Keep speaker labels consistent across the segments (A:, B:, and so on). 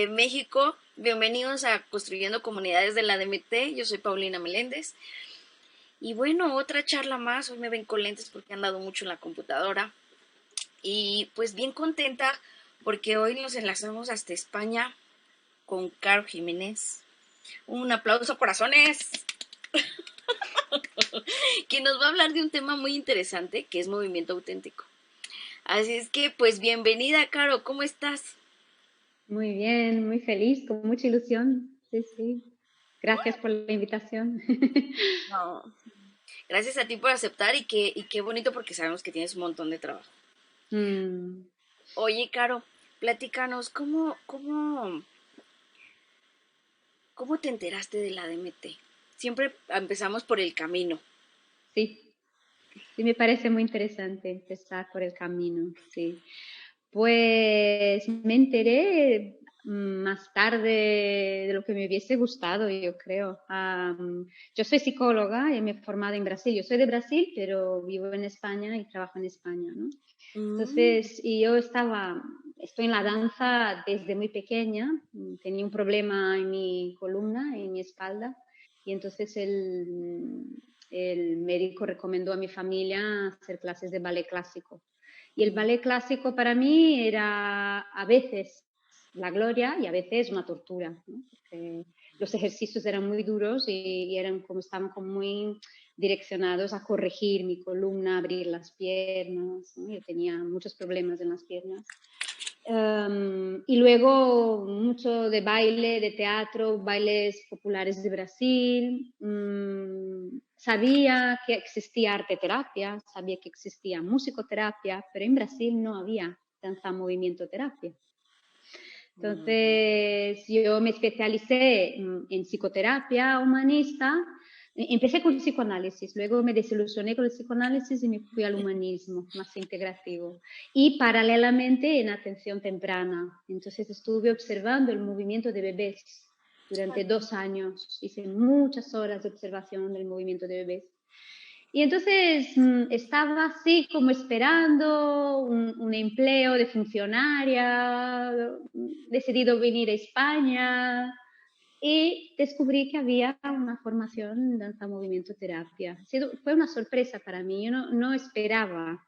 A: México, bienvenidos a Construyendo Comunidades de la DMT. Yo soy Paulina Meléndez. Y bueno, otra charla más. Hoy me ven con lentes porque han dado mucho en la computadora. Y pues bien contenta porque hoy nos enlazamos hasta España con Caro Jiménez. Un aplauso, corazones. Quien nos va a hablar de un tema muy interesante que es movimiento auténtico. Así es que, pues bienvenida, Caro. ¿Cómo estás?
B: Muy bien, muy feliz, con mucha ilusión. Sí, sí. Gracias por la invitación.
A: No. Gracias a ti por aceptar y qué bonito porque sabemos que tienes un montón de trabajo.
B: Mm,
A: Oye, Caro, platícanos, ¿cómo te enteraste de la DMT? Siempre empezamos por el camino.
B: sí, sí, me parece muy interesante empezar por el camino, sí. Pues me enteré más tarde de lo que me hubiese gustado, yo creo. Yo soy psicóloga y me he formado en Brasil. Yo soy de Brasil, pero vivo en España y trabajo en España, ¿no?
A: Mm,
B: Entonces, y estoy en la danza desde muy pequeña, tenía un problema en mi columna, en mi espalda, y entonces el médico recomendó a mi familia hacer clases de ballet clásico. Y el ballet clásico para mí era a veces la gloria y a veces una tortura, ¿no? Porque los ejercicios eran muy duros y eran como, estaban como muy direccionados a corregir mi columna, abrir las piernas, ¿no? Yo tenía muchos problemas en las piernas. Y luego mucho de baile, de teatro, bailes populares de Brasil. Sabía que existía arte terapia, sabía que existía musicoterapia, pero en Brasil no había danza movimiento terapia.
A: mm.
B: Entonces yo me especialicé en psicoterapia humanista. Empecé con el psicoanálisis, luego me desilusioné con el psicoanálisis y me fui al humanismo más integrativo. Y paralelamente en atención temprana. Entonces estuve observando el movimiento de bebés durante 2 años. Hice muchas horas de observación del movimiento de bebés. Y entonces estaba así como esperando un empleo de funcionaria, decidido venir a España y descubrí que había una formación en danza movimiento terapia. Fue una sorpresa para mí, yo no esperaba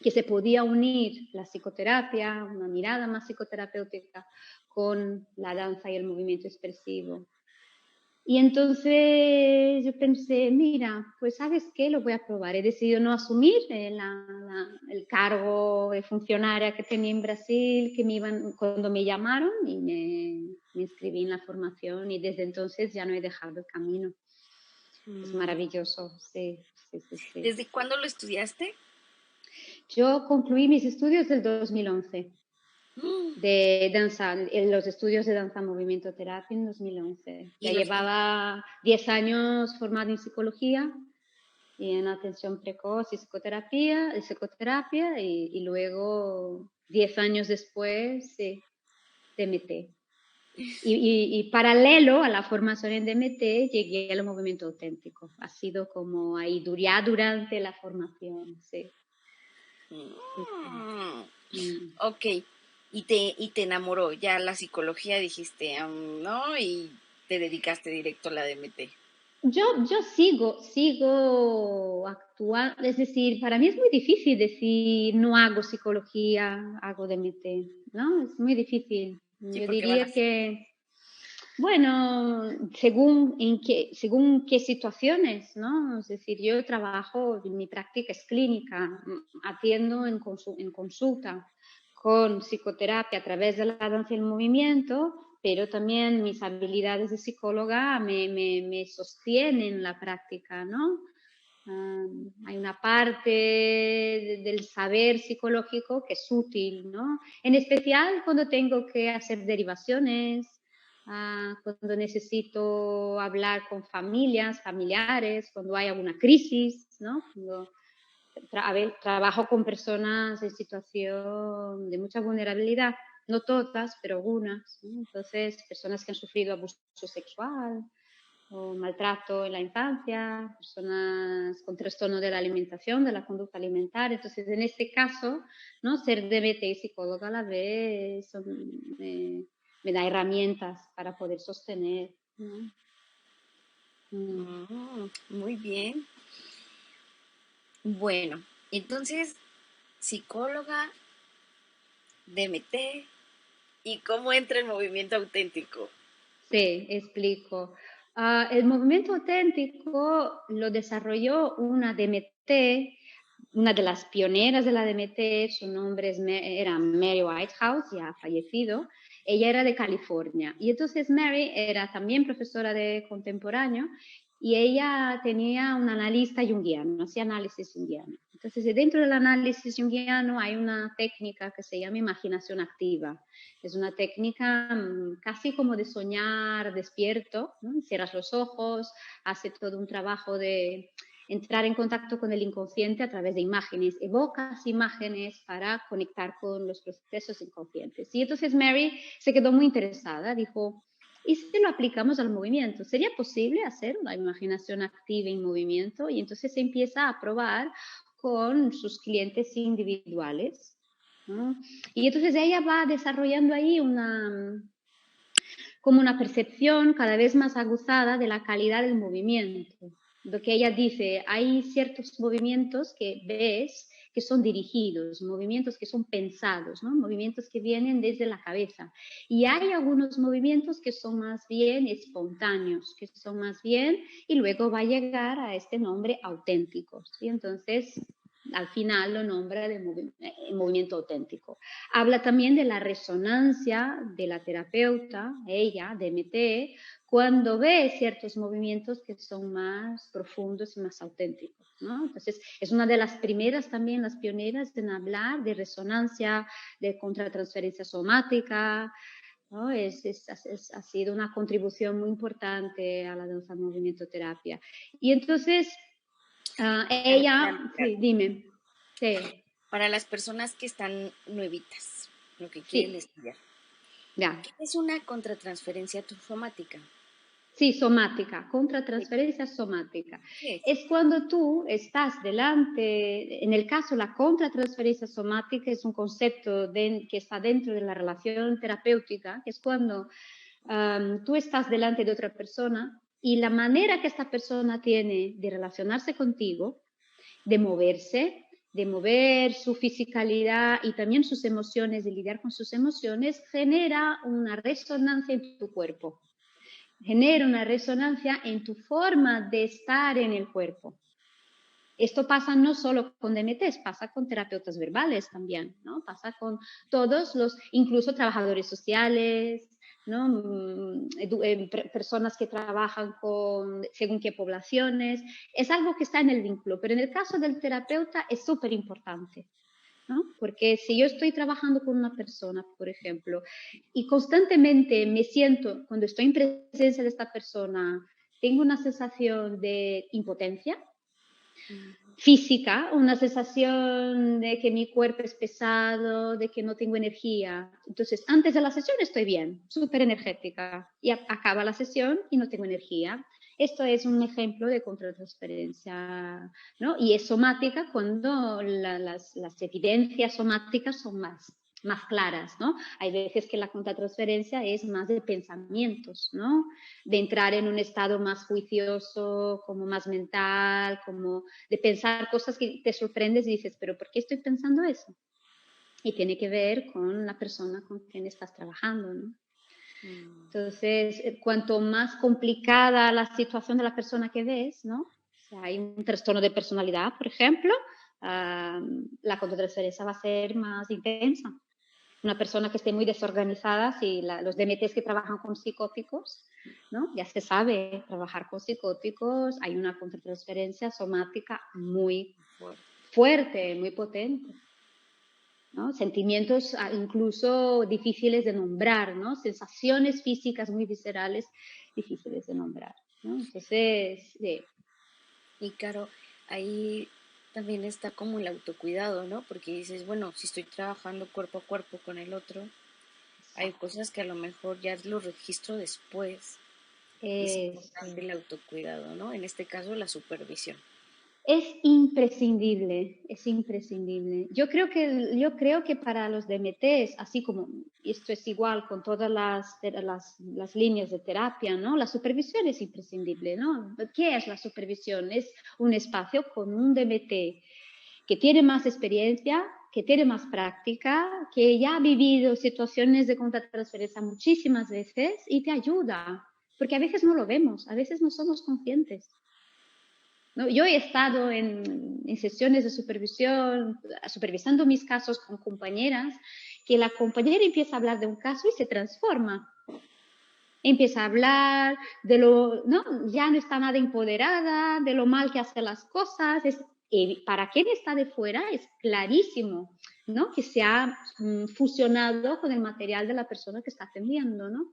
B: que se podía unir la psicoterapia, una mirada más psicoterapéutica, con la danza y el movimiento expresivo. Y entonces yo pensé, mira, pues ¿sabes qué? Lo voy a probar. He decidido no asumir el cargo de funcionaria que tenía en Brasil, cuando me llamaron y me inscribí en la formación y desde entonces ya no he dejado el camino. Es
A: Mm.
B: maravilloso, sí, sí, sí, sí.
A: ¿Desde cuándo lo estudiaste?
B: Yo concluí mis estudios del 2011
A: Mm.
B: de danza, en los estudios de danza movimiento terapia en 2011.
A: Y
B: Ya
A: los...
B: llevaba 10 años formada en psicología y en atención precoz y psicoterapia y luego 10 años después DMT. Y paralelo a la formación en DMT llegué al movimiento auténtico. Ha sido como ahí durante la formación, sí. Sí, sí.
A: Mm.
B: Mm.
A: Ok, y te enamoró ya la psicología, dijiste, ¿no? Y te dedicaste directo a la DMT.
B: Yo sigo actuando, es decir, para mí es muy difícil decir no hago psicología, hago DMT, ¿no? Es muy difícil.
A: Sí,
B: Yo
A: porque van
B: diría
A: así.
B: que, bueno, según qué situaciones, ¿no? Es decir, yo trabajo, mi práctica es clínica, atiendo en consulta, con psicoterapia a través de la danza y el movimiento, pero también mis habilidades de psicóloga me sostienen la práctica, ¿no? Hay una parte del saber psicológico que es útil, ¿no? En especial cuando tengo que hacer derivaciones, cuando necesito hablar con familiares, cuando hay alguna crisis, ¿no? Cuando trabajo con personas en situación de mucha vulnerabilidad, no todas, pero algunas, ¿no? Entonces, personas que han sufrido abuso sexual o maltrato en la infancia, personas con trastorno de la alimentación, de la conducta alimentaria. Entonces, en este caso, ¿no? Ser DBT y psicóloga a la vez me da herramientas para poder sostener, ¿no?
A: Muy bien. Bueno, entonces, psicóloga, DMT, ¿y cómo entra el movimiento auténtico?
B: Sí, explico. El movimiento auténtico lo desarrolló una DMT, una de las pioneras de la DMT, su nombre era Mary Whitehouse, ya ha fallecido. Ella era de California. Y entonces Mary era también profesora de contemporáneo y ella tenía un analista junguiano, hacía análisis junguiano. Entonces, dentro del análisis junguiano hay una técnica que se llama imaginación activa. Es una técnica casi como de soñar despierto, ¿no? Cierras los ojos, hace todo un trabajo de entrar en contacto con el inconsciente a través de imágenes, evocas imágenes para conectar con los procesos inconscientes. Y entonces Mary se quedó muy interesada, dijo, ¿y si lo aplicamos al movimiento? ¿Sería posible hacer una imaginación activa en movimiento? Y entonces se empieza a probar con sus clientes individuales, ¿no? Y entonces ella va desarrollando ahí como una percepción cada vez más aguzada de la calidad del movimiento. Lo que ella dice, hay ciertos movimientos que ves que son dirigidos, movimientos que son pensados, ¿no? Movimientos que vienen desde la cabeza. Y hay algunos movimientos que son más bien espontáneos, que son más bien, y luego va a llegar a este nombre auténticos. Y entonces al final lo nombra de movimiento auténtico. Habla también de la resonancia de la terapeuta, ella, DMT, cuando ve ciertos movimientos que son más profundos y más auténticos, ¿no? Entonces, es una de las primeras también, las pioneras en hablar de resonancia, de contratransferencia somática, ¿no? Ha sido una contribución muy importante a la danza movimiento terapia. Y entonces, ella, sí, dime. Sí.
A: Para las personas que están nuevitas, lo que quieren
B: Sí,
A: estudiar.
B: ya.
A: ¿Qué es una contratransferencia somática?
B: Sí, somática, contratransferencia somática.
A: ¿Qué es?
B: Es cuando tú estás delante, en el caso la contratransferencia somática es un concepto que está dentro de la relación terapéutica, que es cuando tú estás delante de otra persona y la manera que esta persona tiene de relacionarse contigo, de mover su fisicalidad y también sus emociones, de lidiar con sus emociones, genera una resonancia en tu cuerpo, genera una resonancia en tu forma de estar en el cuerpo. Esto pasa no solo con DMTs, pasa con terapeutas verbales también, ¿no? Pasa con todos los, incluso trabajadores sociales, ¿no? Personas que trabajan con según qué poblaciones. Es algo que está en el vínculo, pero en el caso del terapeuta es súper importante, ¿no? Porque si yo estoy trabajando con una persona, por ejemplo, y constantemente me siento, cuando estoy en presencia de esta persona, tengo una sensación de impotencia física, una sensación de que mi cuerpo es pesado, de que no tengo energía. Entonces, antes de la sesión estoy bien, súper energética, y acaba la sesión y no tengo energía. Esto es un ejemplo de contratransferencia, ¿no? Y es somática cuando las evidencias somáticas son más claras, ¿no? Hay veces que la contratransferencia es más de pensamientos, ¿no? De entrar en un estado más juicioso, como más mental, como de pensar cosas que te sorprendes y dices, pero ¿por qué estoy pensando eso? Y tiene que ver con la persona con quien estás trabajando, ¿no? Entonces, cuanto más complicada la situación de la persona que ves, ¿no? O sea, hay un trastorno de personalidad, por ejemplo, la contratransferencia va a ser más intensa. Una persona que esté muy desorganizada, si los DMTs que trabajan con psicóticos, ¿no? Ya se sabe, trabajar con psicóticos, hay una contratransferencia somática muy fuerte, muy potente, ¿no? Sentimientos incluso difíciles de nombrar, ¿no? Sensaciones físicas muy viscerales difíciles de nombrar, ¿no? Entonces,
A: Y claro, ahí también está como el autocuidado, ¿no? Porque dices, bueno, si estoy trabajando cuerpo a cuerpo con el otro, hay cosas que a lo mejor ya lo registro después. Y es importante el autocuidado, ¿no? En este caso, la supervisión.
B: Es imprescindible, es imprescindible. Yo creo que para los DMTs, así como y esto es igual con todas las líneas de terapia, ¿no? La supervisión es imprescindible, ¿no? ¿Qué es la supervisión? Es un espacio con un DMT que tiene más experiencia, que tiene más práctica, que ya ha vivido situaciones de contratransferencia muchísimas veces y te ayuda, porque a veces no lo vemos, a veces no somos conscientes. ¿No? Yo he estado en sesiones de supervisión, supervisando mis casos con compañeras, que la compañera empieza a hablar de un caso y se transforma. Empieza a hablar de lo, ¿no? Ya no está nada empoderada, de lo mal que hace las cosas. Para quien está de fuera es clarísimo, ¿no? Que se ha fusionado con el material de la persona que está atendiendo, ¿no?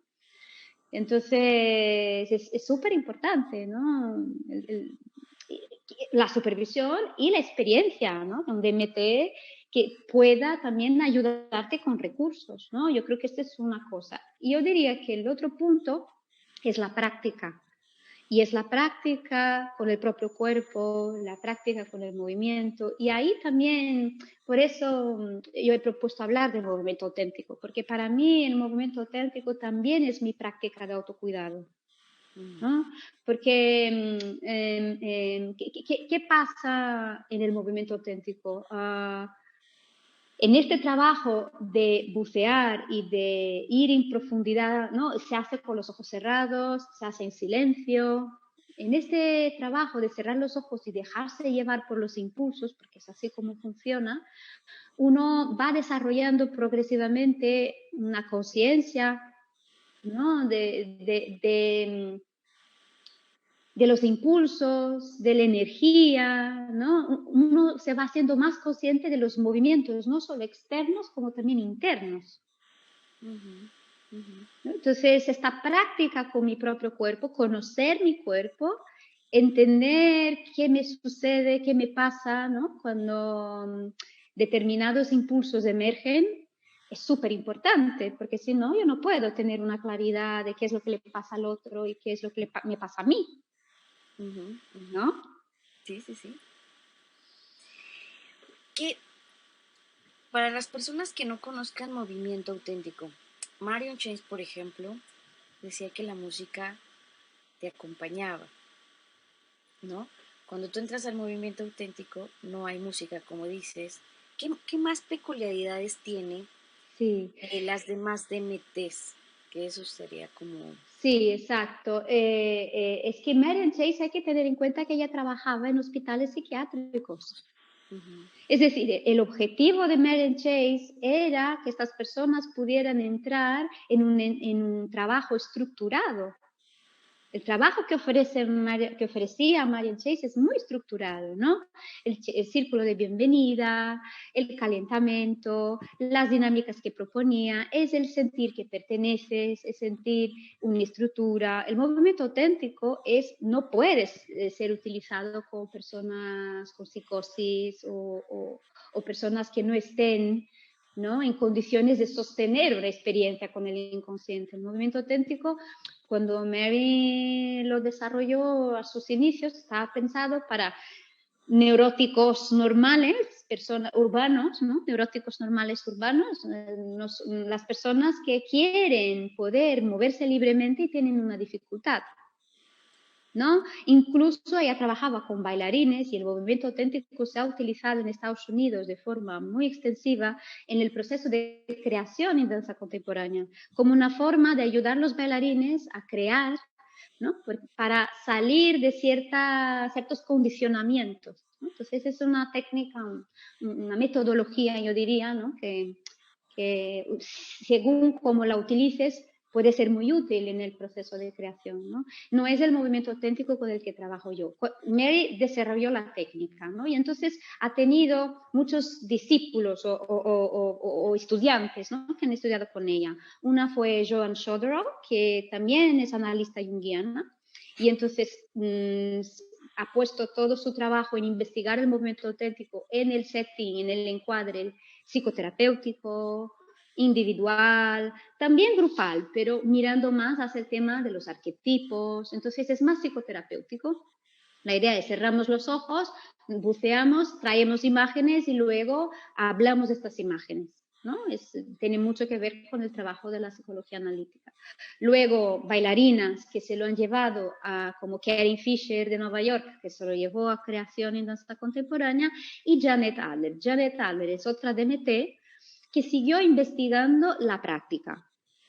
B: Entonces, es súper importante, ¿no? La supervisión y la experiencia, ¿no? Donde MT que pueda también ayudarte con recursos, ¿no? Yo creo que esta es una cosa. Y yo diría que el otro punto es la práctica. Y es la práctica con el propio cuerpo, la práctica con el movimiento. Y ahí también, por eso yo he propuesto hablar del movimiento auténtico, porque para mí el movimiento auténtico también es mi práctica de autocuidado. ¿No? Porque, ¿qué pasa en el movimiento auténtico? En este trabajo de bucear y de ir en profundidad, ¿no? Se hace con los ojos cerrados, se hace en silencio. En este trabajo de cerrar los ojos y dejarse llevar por los impulsos, porque es así como funciona, uno va desarrollando progresivamente una conciencia, ¿no? de los impulsos, de la energía, ¿no? Uno se va haciendo más consciente de los movimientos, no solo externos, como también internos. ¿No? Entonces, esta práctica con mi propio cuerpo, conocer mi cuerpo, entender qué me sucede, qué me pasa, ¿no? Cuando determinados impulsos emergen, es súper importante, porque si no, yo no puedo tener una claridad de qué es lo que le pasa al otro y qué es lo que me pasa a mí. ¿No?
A: Sí, sí, sí. Que para las personas que no conozcan movimiento auténtico, Marion Chase, por ejemplo, decía que la música te acompañaba, ¿no? Cuando tú entras al movimiento auténtico, no hay música, como dices. ¿Qué más peculiaridades tiene
B: Sí.
A: Las demás DMTs? Que eso sería como...
B: Sí, exacto. Es que Marion Chase hay que tener en cuenta que ella trabajaba en hospitales psiquiátricos. Es decir, el objetivo de Marion Chase era que estas personas pudieran entrar en un trabajo estructurado. El trabajo que ofrecía Marion Chase es muy estructurado, ¿no? El círculo de bienvenida, el calentamiento, las dinámicas que proponía, es el sentir que perteneces, es sentir una estructura. El movimiento auténtico no puede ser utilizado con personas con psicosis o personas que no estén, ¿no? En condiciones de sostener una experiencia con el inconsciente. El movimiento auténtico, cuando Mary lo desarrolló a sus inicios, estaba pensado para neuróticos normales, personas urbanos, ¿no? Neuróticos normales urbanos, las personas que quieren poder moverse libremente y tienen una dificultad, ¿no? Incluso ella trabajaba con bailarines y el movimiento auténtico se ha utilizado en Estados Unidos de forma muy extensiva en el proceso de creación en danza contemporánea, como una forma de ayudar a los bailarines a crear, ¿no? Para salir de ciertos condicionamientos, ¿no? Entonces es una técnica, una metodología, yo diría, ¿no? que según cómo la utilices, puede ser muy útil en el proceso de creación, ¿no? No es el movimiento auténtico con el que trabajo yo. Mary desarrolló la técnica, ¿no? Y entonces ha tenido muchos discípulos o estudiantes, ¿no? Que han estudiado con ella. Una fue Joan Chodorow, que también es analista junguiana, y entonces ha puesto todo su trabajo en investigar el movimiento auténtico en el setting, en el encuadre psicoterapéutico, individual, también grupal, pero mirando más hacia el tema de los arquetipos. Entonces es más psicoterapéutico. La idea es cerramos los ojos, buceamos, traemos imágenes y luego hablamos de estas imágenes, ¿no? Tiene mucho que ver con el trabajo de la psicología analítica. Luego, bailarinas que se lo han llevado a, como Karen Fisher de Nueva York, que se lo llevó a creación en danza contemporánea, y Janet Adler. Janet Adler es otra DMT que siguió investigando la práctica,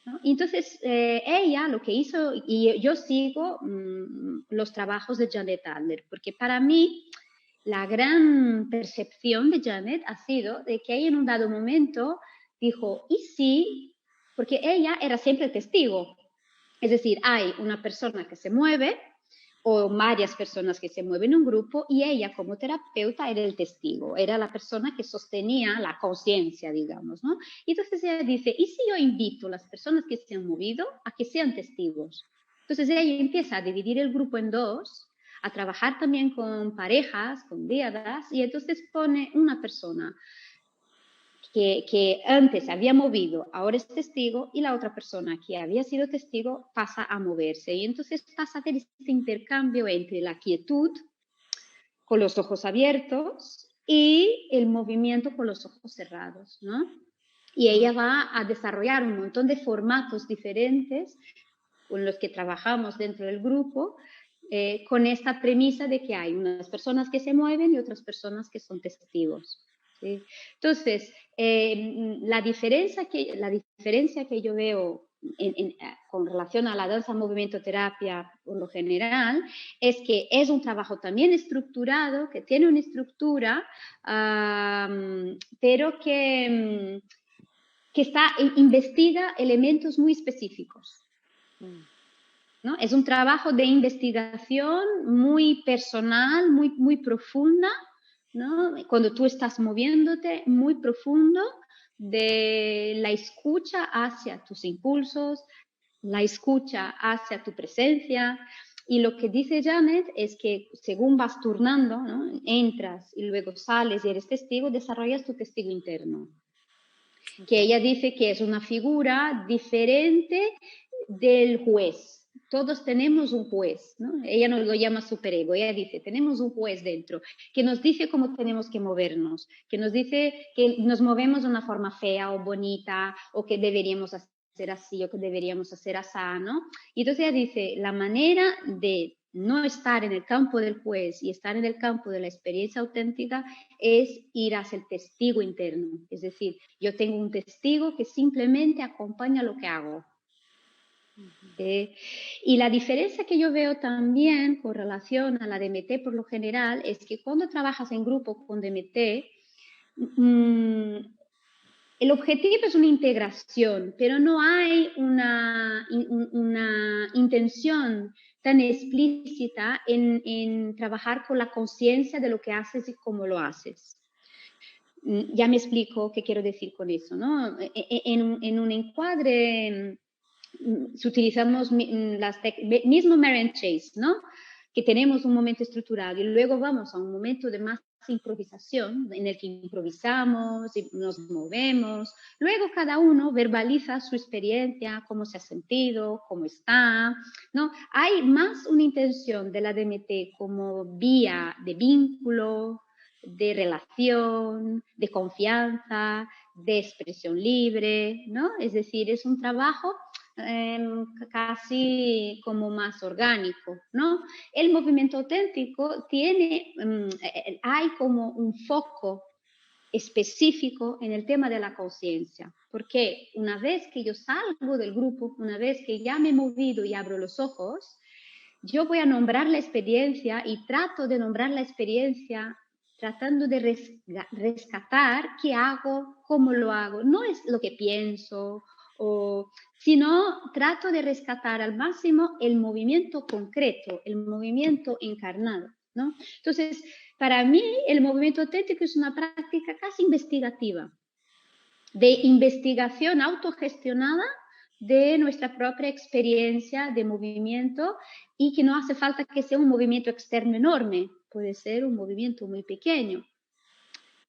B: ¿no? Entonces, ella lo que hizo, y yo sigo los trabajos de Janet Adler, porque para mí la gran percepción de Janet ha sido de que ella en un dado momento dijo, ¿y sí? Porque ella era siempre testigo. Es decir, hay una persona que se mueve o varias personas que se mueven en un grupo y ella como terapeuta era el testigo, era la persona que sostenía la conciencia, digamos, ¿no? Y entonces ella dice, ¿y si yo invito a las personas que se han movido a que sean testigos? Entonces ella empieza a dividir el grupo en dos, a trabajar también con parejas, con díadas, y entonces pone una persona que antes había movido, ahora es testigo, y la otra persona que había sido testigo pasa a moverse. Y entonces pasa a hacer este intercambio entre la quietud con los ojos abiertos y el movimiento con los ojos cerrados, ¿no? Y ella va a desarrollar un montón de formatos diferentes con los que trabajamos dentro del grupo, con esta premisa de que hay unas personas que se mueven y otras personas que son testigos. ¿Sí? Entonces, la diferencia que yo veo con relación a la danza movimiento terapia por lo general es que es un trabajo también estructurado, que tiene una estructura, pero que investiga elementos muy específicos, ¿no? Es un trabajo de investigación muy personal, muy, muy profunda, ¿no? Cuando tú estás moviéndote, muy profundo, de la escucha hacia tus impulsos, la escucha hacia tu presencia. Y lo que dice Janet es que según vas turnando, ¿no? Entras y luego sales y eres testigo, desarrollas tu testigo interno. Que ella dice que es una figura diferente del juez. Todos tenemos un juez, ¿no? Ella no lo llama superego, ella dice, tenemos un juez dentro que nos dice cómo tenemos que movernos, que nos dice que nos movemos de una forma fea o bonita, o que deberíamos hacer así, o que deberíamos hacer así, ¿no? Y entonces ella dice, la manera de no estar en el campo del juez y estar en el campo de la experiencia auténtica es ir hacia el testigo interno. Es decir, yo tengo un testigo que simplemente acompaña lo que hago. Y la diferencia que yo veo también con relación a la DMT por lo general es que cuando trabajas en grupo con DMT, el objetivo es una integración, pero no hay una intención tan explícita en trabajar con la conciencia de lo que haces y cómo lo haces. Ya me explico qué quiero decir con eso, ¿no? En un encuadre, si utilizamos mismo Marian Chase, ¿no? Que tenemos un momento estructurado y luego vamos a un momento de más improvisación, en el que improvisamos y nos movemos. Luego cada uno verbaliza su experiencia, cómo se ha sentido, cómo está, ¿no? Hay más una intención de la DMT como vía de vínculo, de relación, de confianza, de expresión libre, ¿no? Es decir, es un trabajo casi como más orgánico, ¿no? El movimiento auténtico tiene, hay como un foco específico en el tema de la conciencia, porque una vez que yo salgo del grupo, una vez que ya me he movido y abro los ojos, yo voy a nombrar la experiencia y trato de nombrar la experiencia tratando de rescatar qué hago, cómo lo hago. No es lo que pienso, sino trato de rescatar al máximo el movimiento concreto, el movimiento encarnado, ¿no? Entonces, para mí el movimiento auténtico es una práctica casi investigativa, de investigación autogestionada de nuestra propia experiencia de movimiento, y que no hace falta que sea un movimiento externo enorme, puede ser un movimiento muy pequeño,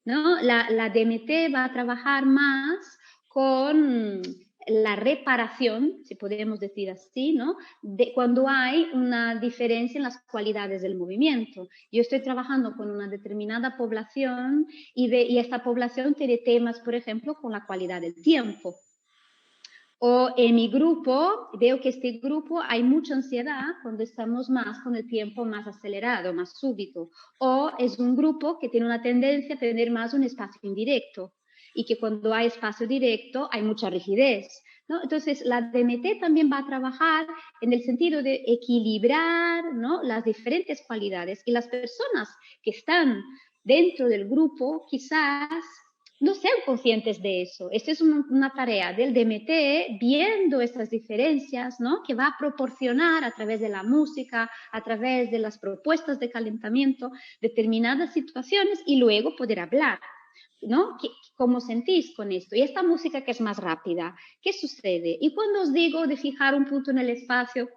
B: ¿no? La DMT va a trabajar más con la reparación, si podemos decir así, ¿no? De cuando hay una diferencia en las cualidades del movimiento. Yo estoy trabajando con una determinada población y esta población tiene temas, por ejemplo, con la cualidad del tiempo. O en mi grupo, veo que este grupo hay mucha ansiedad cuando estamos más con el tiempo más acelerado, más súbito. O es un grupo que tiene una tendencia a tener más un espacio indirecto, y que cuando hay espacio directo hay mucha rigidez, ¿no? Entonces, la DMT también va a trabajar en el sentido de equilibrar, ¿no?, las diferentes cualidades. Y las personas que están dentro del grupo quizás no sean conscientes de eso. Esta es una tarea del DMT, viendo estas diferencias, ¿no?, que va a proporcionar a través de la música, a través de las propuestas de calentamiento, determinadas situaciones, y luego poder hablar, ¿no? ¿Cómo sentís con esto? Y esta música que es más rápida, ¿qué sucede? Y cuando os digo de fijar un punto en el espacio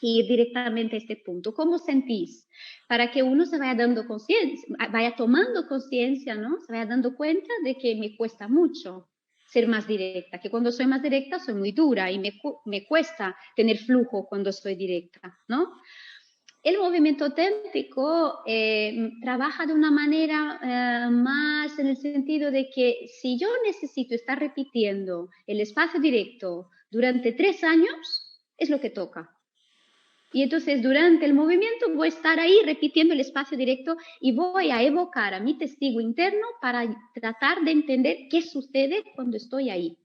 B: y ir directamente a este punto, ¿cómo sentís? Para que uno se vaya dando conciencia, vaya tomando conciencia, ¿no? Se vaya dando cuenta de que me cuesta mucho ser más directa, que cuando soy más directa soy muy dura y me cuesta tener flujo cuando soy directa, ¿no? El movimiento auténtico trabaja de una manera más en el sentido de que si yo necesito estar repitiendo el espacio directo durante 3 años, es lo que toca. Y entonces durante el movimiento voy a estar ahí repitiendo el espacio directo y voy a evocar a mi testigo interno para tratar de entender qué sucede cuando estoy ahí.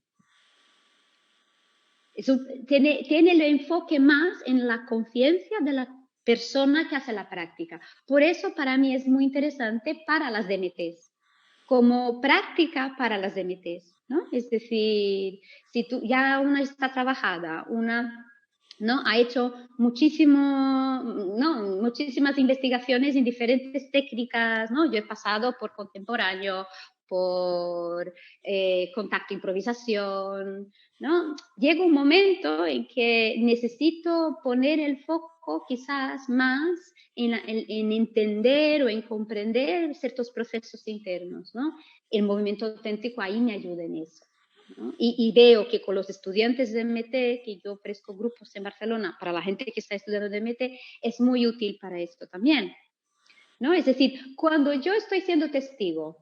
B: Eso tiene el enfoque más en la conciencia de la persona que hace la práctica. Por eso para mí es muy interesante para las DMTs, como práctica para las DMTs, ¿no? Es decir, si tú ya una está trabajada, una, ¿no?, ha hecho muchísimas investigaciones en diferentes técnicas, ¿no? Yo he pasado por contemporáneo, por contacto improvisación, ¿no? Llega un momento en que necesito poner el foco quizás más en entender o en comprender ciertos procesos internos, ¿no? El movimiento auténtico ahí me ayuda en eso, ¿no? Y veo que con los estudiantes de MT, que yo ofrezco grupos en Barcelona para la gente que está estudiando de MT, es muy útil para esto también, ¿no? Es decir, cuando yo estoy siendo testigo,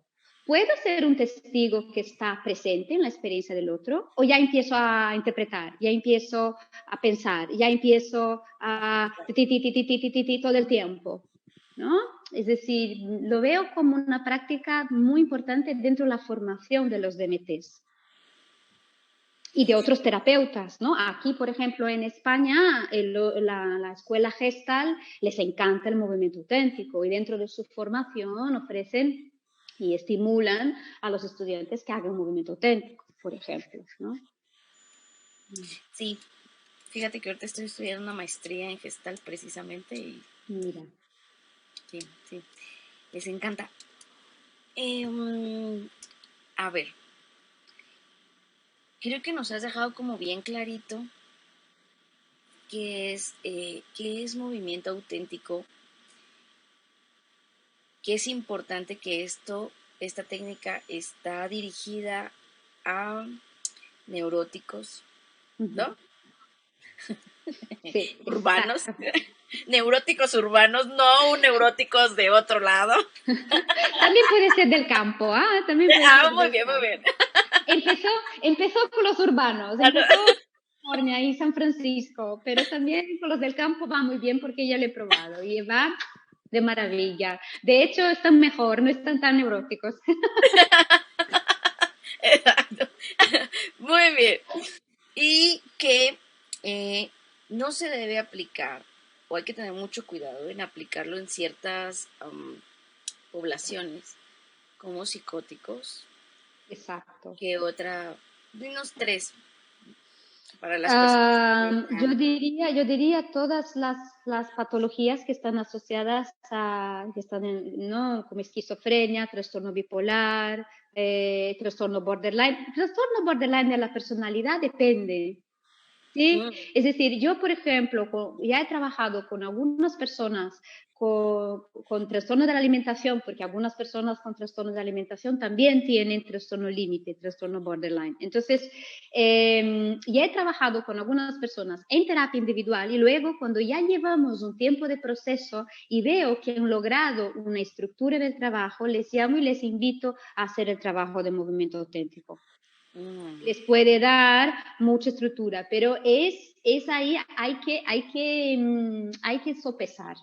B: ¿puedo ser un testigo que está presente en la experiencia del otro? ¿O ya empiezo a interpretar, ya empiezo a pensar, ya empiezo a todo el tiempo, ¿no? Es decir, lo veo como una práctica muy importante dentro de la formación de los DMTs y de otros terapeutas, ¿no? Aquí, por ejemplo, en España, la escuela Gestal les encanta el movimiento auténtico, y dentro de su formación ofrecen y estimulan a los estudiantes que hagan movimiento auténtico, por ejemplo, ¿no?
A: Sí, fíjate que ahorita estoy estudiando una maestría en Gestalt precisamente y
B: Mira.
A: sí, sí, les encanta. A ver, creo que nos has dejado como bien clarito qué es movimiento auténtico, que es importante que esta técnica está dirigida a neuróticos, ¿no?
B: Sí,
A: Urbanos,
B: exacto.
A: neuróticos urbanos, no neuróticos de otro lado.
B: También puede ser del campo, también puede ser
A: Muy
B: del
A: bien, muy
B: campo.
A: bien.
B: Empezó con los urbanos, empezó en California y San Francisco, pero también con los del campo va muy bien porque ya lo he probado y va de maravilla. De hecho, están mejor, no están tan neuróticos.
A: Exacto. Muy bien. Y que no se debe aplicar, o hay que tener mucho cuidado en aplicarlo en ciertas poblaciones como psicóticos.
B: Exacto.
A: ¿Qué otra? Dinos tres para las personas que
B: Yo
A: están.
B: diría todas las patologías que están asociadas que están ¿no? Como esquizofrenia, trastorno bipolar, trastorno borderline. Trastorno borderline de la personalidad depende. ¿Sí?
A: Mm,
B: Es decir, yo, por ejemplo, ya he trabajado con algunas personas con trastorno de la alimentación, porque algunas personas con trastorno de la alimentación también tienen trastorno límite, trastorno borderline. Entonces, ya he trabajado con algunas personas en terapia individual y luego cuando ya llevamos un tiempo de proceso y veo que han logrado una estructura del trabajo, les llamo y les invito a hacer el trabajo de movimiento auténtico.
A: mm.
B: Les puede dar mucha estructura, pero es ahí, hay que sopesar.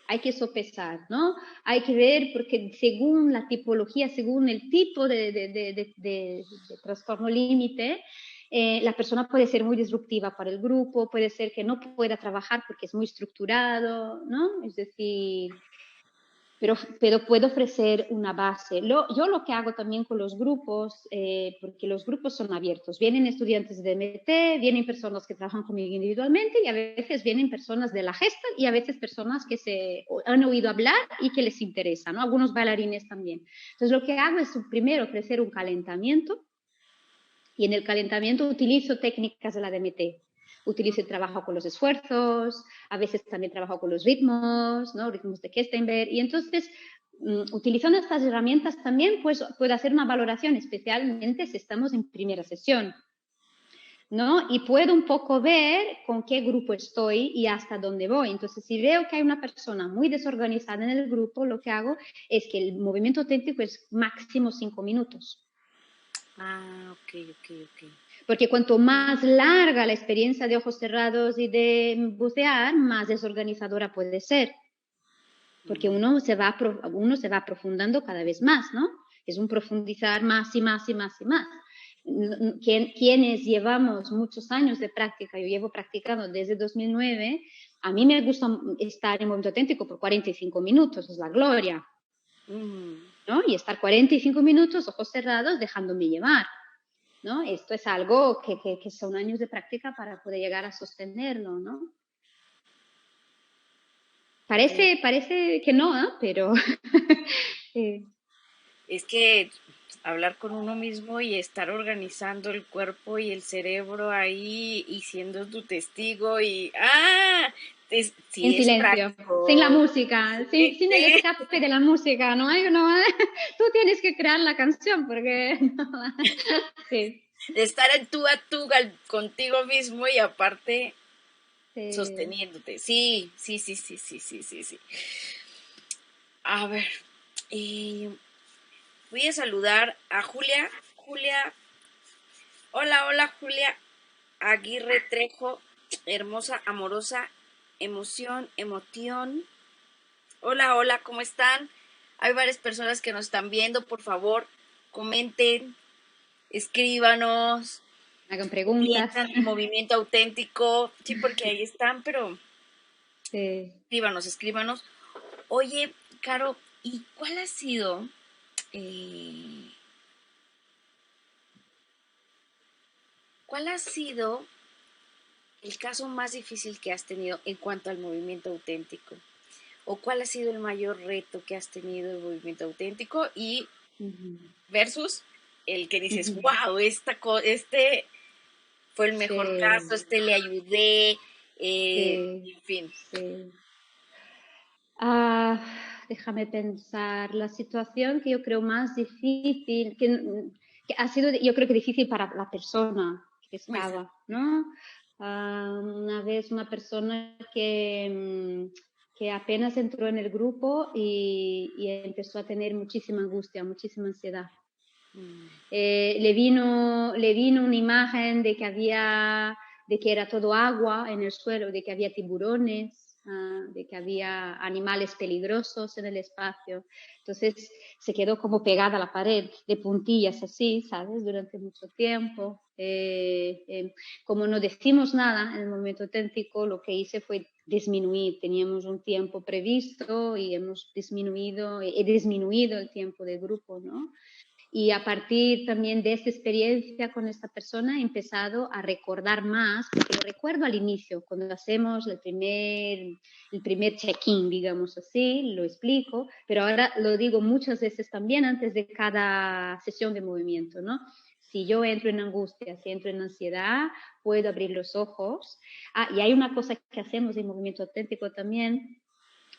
B: Hay que sopesar, ¿no? Hay que ver, porque según la tipología, según el tipo de trastorno límite, la persona puede ser muy disruptiva para el grupo, puede ser que no pueda trabajar porque es muy estructurado, ¿no? Es decir, pero puedo ofrecer una base. Yo lo que hago también con los grupos, porque los grupos son abiertos, vienen estudiantes de MT, vienen personas que trabajan conmigo individualmente y a veces vienen personas de la gesta y a veces personas que se han oído hablar y que les interesa, ¿no? Algunos bailarines también. Entonces lo que hago es primero ofrecer un calentamiento y en el calentamiento utilizo técnicas de la DMT. Utilizo el trabajo con los esfuerzos, a veces también trabajo con los ritmos, ¿no? Ritmos de Kestenberg. Y entonces, utilizando estas herramientas también pues, puedo hacer una valoración, especialmente si estamos en primera sesión, ¿no? Y puedo un poco ver con qué grupo estoy y hasta dónde voy. Entonces, si veo que hay una persona muy desorganizada en el grupo, lo que hago es que el movimiento auténtico es máximo 5 minutos.
A: Ah, ok, ok, ok.
B: Porque cuanto más larga la experiencia de ojos cerrados y de bucear, más desorganizadora puede ser. Porque uno se va profundando cada vez más, ¿no? Es un profundizar más y más y más y más. Quienes llevamos muchos años de práctica, yo llevo practicando desde 2009, a mí me gusta estar en movimiento auténtico por 45 minutos, es la gloria, ¿no? Y estar 45 minutos, ojos cerrados, dejándome llevar. ¿No? Esto es algo que son años de práctica para poder llegar a sostenerlo, ¿no? Parece que no, ¿eh? Pero
A: Es que hablar con uno mismo y estar organizando el cuerpo y el cerebro ahí y siendo tu testigo y sí
B: en
A: es
B: silencio, sin la
A: práctico.
B: música,
A: Sí,
B: sin el
A: sí.
B: escape de la música, ¿no? Tú tienes que crear la canción porque sí,
A: De estar en tú a tú contigo mismo y aparte
B: sí.
A: sosteniéndote. Sí, sí, sí, sí, sí, sí, sí, sí. A ver, eh, voy a saludar a Julia. Julia, hola, hola Julia Aguirre Trejo, hermosa, amorosa, emoción, emoción. Hola, hola, ¿cómo están? Hay varias personas que nos están viendo, por favor, comenten, escríbanos,
B: Hagan
A: ¿qué
B: preguntas.
A: piensan del movimiento auténtico? Sí, porque ahí están, pero
B: Sí.
A: escríbanos, escríbanos. Oye, Caro, ¿y eh, cuál ha sido el caso más difícil que has tenido en cuanto al movimiento auténtico? ¿O cuál ha sido el mayor reto que has tenido en movimiento auténtico y
B: Uh-huh.
A: versus el que dices,
B: Uh-huh.
A: wow, este fue el mejor caso,
B: Sí,
A: este le ayudé,
B: sí,
A: en fin.
B: sí. Déjame pensar, la situación que yo creo más difícil, que ha sido, yo creo que difícil para la persona que estaba, ¿no? Una vez una persona que apenas entró en el grupo y empezó a tener muchísima angustia, muchísima ansiedad. Le vino una imagen de que era todo agua en el suelo, de que había tiburones, de que había animales peligrosos en el espacio. Entonces se quedó como pegada a la pared, de puntillas así, ¿sabes? Durante mucho tiempo. Como no decimos nada en el momento auténtico, lo que hice fue disminuir. Teníamos un tiempo previsto y he disminuido el tiempo de grupo, ¿no? Y a partir también de esta experiencia con esta persona he empezado a recordar más, porque lo recuerdo al inicio, cuando hacemos el primer check-in, digamos así, lo explico, pero ahora lo digo muchas veces también antes de cada sesión de movimiento, ¿no? Si yo entro en angustia, si entro en ansiedad, puedo abrir los ojos. Y hay una cosa que hacemos en movimiento auténtico también,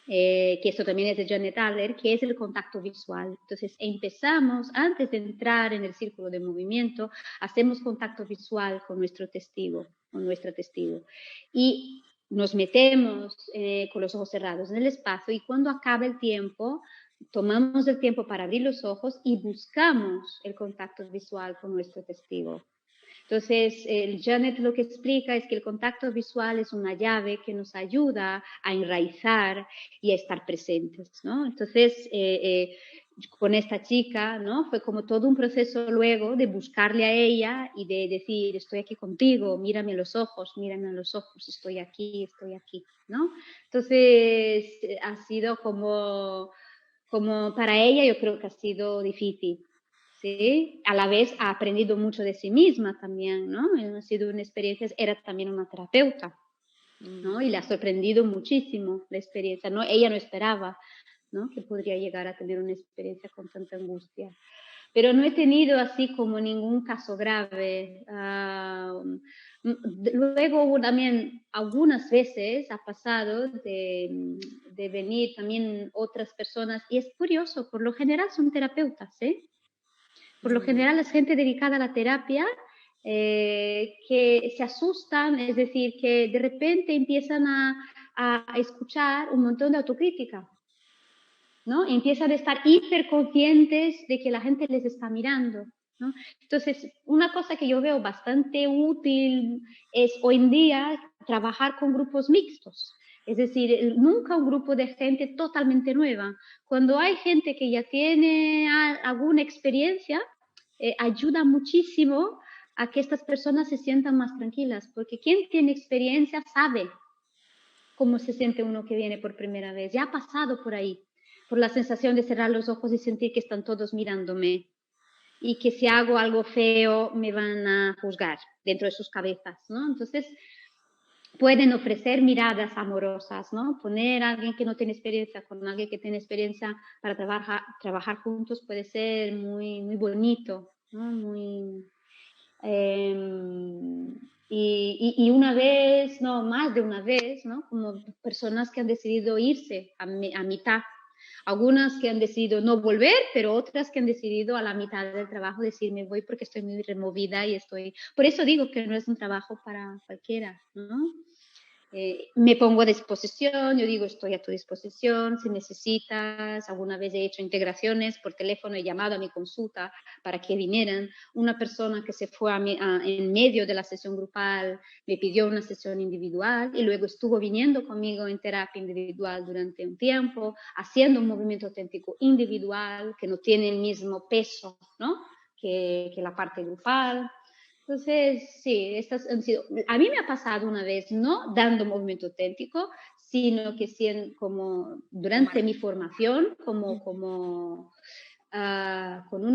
B: que esto también es de Janet Adler, que es el contacto visual. Entonces empezamos, antes de entrar en el círculo de movimiento, hacemos contacto visual con nuestro testigo, con nuestra testigo. Y nos metemos con los ojos cerrados en el espacio y cuando acaba el tiempo, tomamos el tiempo para abrir los ojos y buscamos el contacto visual con nuestro testigo. Entonces, el Janet lo que explica es que el contacto visual es una llave que nos ayuda a enraizar y a estar presentes, ¿no? Entonces, con esta chica, ¿no? Fue como todo un proceso luego de buscarle a ella y de decir, estoy aquí contigo, mírame a los ojos, estoy aquí, ¿no? Entonces, ha sido como para ella, yo creo que ha sido difícil. ¿Sí? A la vez ha aprendido mucho de sí misma también, ¿no? Ha sido una experiencia, era también una terapeuta, ¿no? Y le ha sorprendido muchísimo la experiencia, ¿no? Ella no esperaba, ¿no? Que podría llegar a tener una experiencia con tanta angustia. Pero no he tenido así como ningún caso grave. Luego también algunas veces ha pasado de venir también otras personas, y es curioso, por lo general son terapeutas, ¿eh? Por lo general es gente dedicada a la terapia que se asustan, es decir, que de repente empiezan a escuchar un montón de autocrítica, ¿no? Empiezan a estar hiperconscientes de que la gente les está mirando, ¿no? Entonces, una cosa que yo veo bastante útil es hoy en día trabajar con grupos mixtos. Es decir, nunca un grupo de gente totalmente nueva. Cuando hay gente que ya tiene alguna experiencia, ayuda muchísimo a que estas personas se sientan más tranquilas, porque quien tiene experiencia sabe cómo se siente uno que viene por primera vez, ya ha pasado por ahí, por la sensación de cerrar los ojos y sentir que están todos mirándome y que si hago algo feo me van a juzgar dentro de sus cabezas, ¿no? Entonces pueden ofrecer miradas amorosas, ¿no? Poner a alguien que no tiene experiencia con alguien que tiene experiencia para trabajar juntos puede ser muy, muy bonito, ¿no? Muy... y una vez, no, más de una vez, ¿no? Como personas que han decidido irse a mitad. Algunas que han decidido no volver, pero otras que han decidido a la mitad del trabajo decir me voy porque estoy muy removida y estoy... Por eso digo que no es un trabajo para cualquiera, ¿no? Me pongo a disposición, yo digo estoy a tu disposición, si necesitas, alguna vez he hecho integraciones por teléfono, he llamado a mi consulta para que vinieran, una persona que se fue en medio de la sesión grupal me pidió una sesión individual y luego estuvo viniendo conmigo en terapia individual durante un tiempo, haciendo un movimiento auténtico individual que no tiene el mismo peso, ¿no? que la parte grupal. Entonces, sí, estas han sido, a mí me ha pasado una vez, no dando movimiento auténtico, sino que como durante mi formación, con uno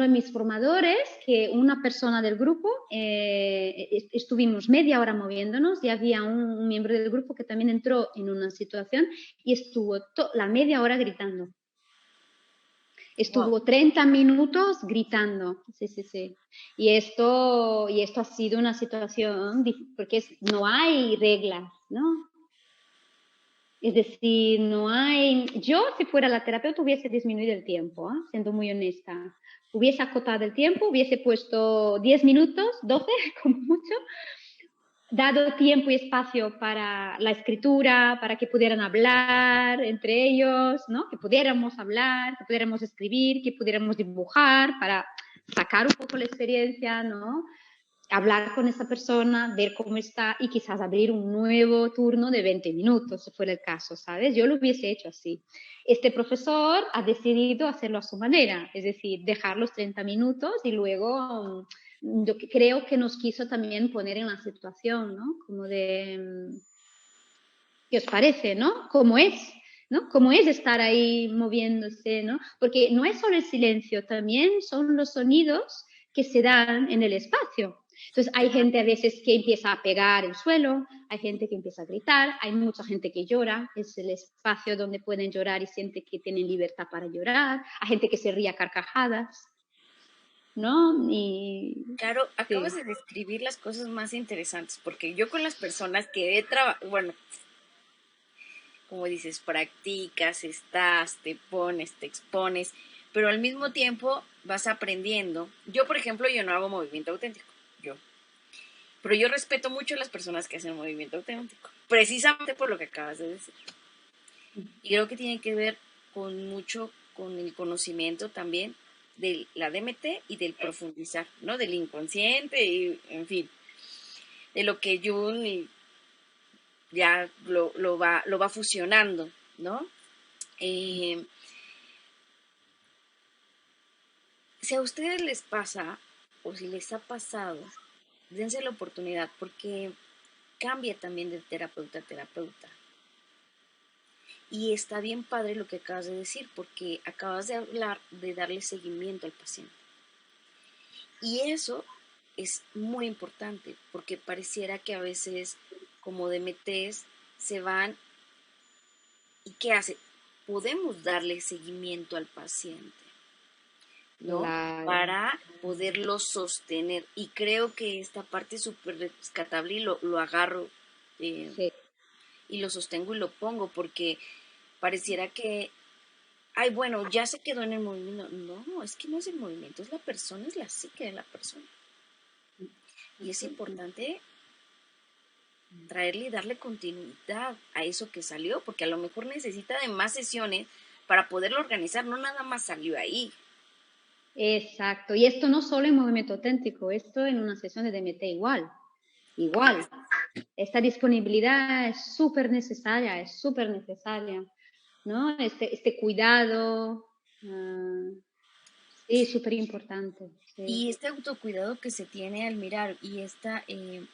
B: de mis formadores, que una persona del grupo, estuvimos media hora moviéndonos y había un miembro del grupo que también entró en una situación y estuvo la media hora gritando. Estuvo 30 minutos gritando, sí. Y esto ha sido una situación, porque no hay reglas, ¿no? Es decir, no hay... Yo, si fuera la terapeuta, hubiese disminuido el tiempo, siendo muy honesta. Hubiese acotado el tiempo, hubiese puesto 10 minutos, 12, como mucho, dado tiempo y espacio para la escritura, para que pudieran hablar entre ellos, ¿no? Que pudiéramos hablar, que pudiéramos escribir, que pudiéramos dibujar, para sacar un poco la experiencia, ¿no? hablar con esa persona, ver cómo está y quizás abrir un nuevo turno de 20 minutos, si fuera el caso, ¿sabes? Yo lo hubiese hecho así. Este profesor ha decidido hacerlo a su manera, es decir, dejar los 30 minutos y luego yo creo que nos quiso también poner en la situación, ¿no? Como de, ¿qué os parece, no? ¿Cómo es? ¿No? ¿Cómo es estar ahí moviéndose, ¿no? Porque no es solo el silencio, también son los sonidos que se dan en el espacio. Entonces hay gente a veces que empieza a pegar el suelo, hay gente que empieza a gritar, hay mucha gente que llora, es el espacio donde pueden llorar y siente que tienen libertad para llorar, hay gente que se ríe a carcajadas, ¿no? Y
A: Claro, acabas
B: sí.
A: de describir las cosas más interesantes, porque yo con las personas que he trabajado, bueno, como dices, practicas, estás, te pones, te expones, pero al mismo tiempo vas aprendiendo. Yo, por ejemplo, yo no hago movimiento auténtico, yo. Pero yo respeto mucho a las personas que hacen movimiento auténtico, precisamente por lo que acabas de decir. Y creo que tiene que ver con mucho con el conocimiento también de la DMT y del profundizar, ¿no? Del inconsciente y, en fin, de lo que Jung ya lo va fusionando, ¿no? Eh, si a ustedes les pasa o si les ha pasado, dense la oportunidad porque cambia también de terapeuta a terapeuta. Y está bien padre lo que acabas de decir porque acabas de hablar de darle seguimiento al paciente. Y eso es muy importante porque pareciera que a veces como DMTs se van y ¿qué hace? Podemos darle seguimiento al paciente, ¿no?
B: Claro.
A: Para poderlo sostener. Y creo que esta parte es súper rescatable y lo agarro eh,
B: Sí.
A: y lo sostengo y lo pongo porque pareciera que, ay, bueno, ya se quedó en el movimiento. No, es que no es el movimiento, es la persona, es la psique de la persona. Y es importante traerle y darle continuidad a eso que salió, porque a lo mejor necesita de más sesiones para poderlo organizar, no nada más salió ahí.
B: Exacto. Y esto no solo en movimiento auténtico, esto en una sesión de DMT igual. Igual. Esta disponibilidad es súper necesaria, ¿no? Este cuidado, sí, súper importante. Sí.
A: Y este autocuidado que se tiene al mirar y esta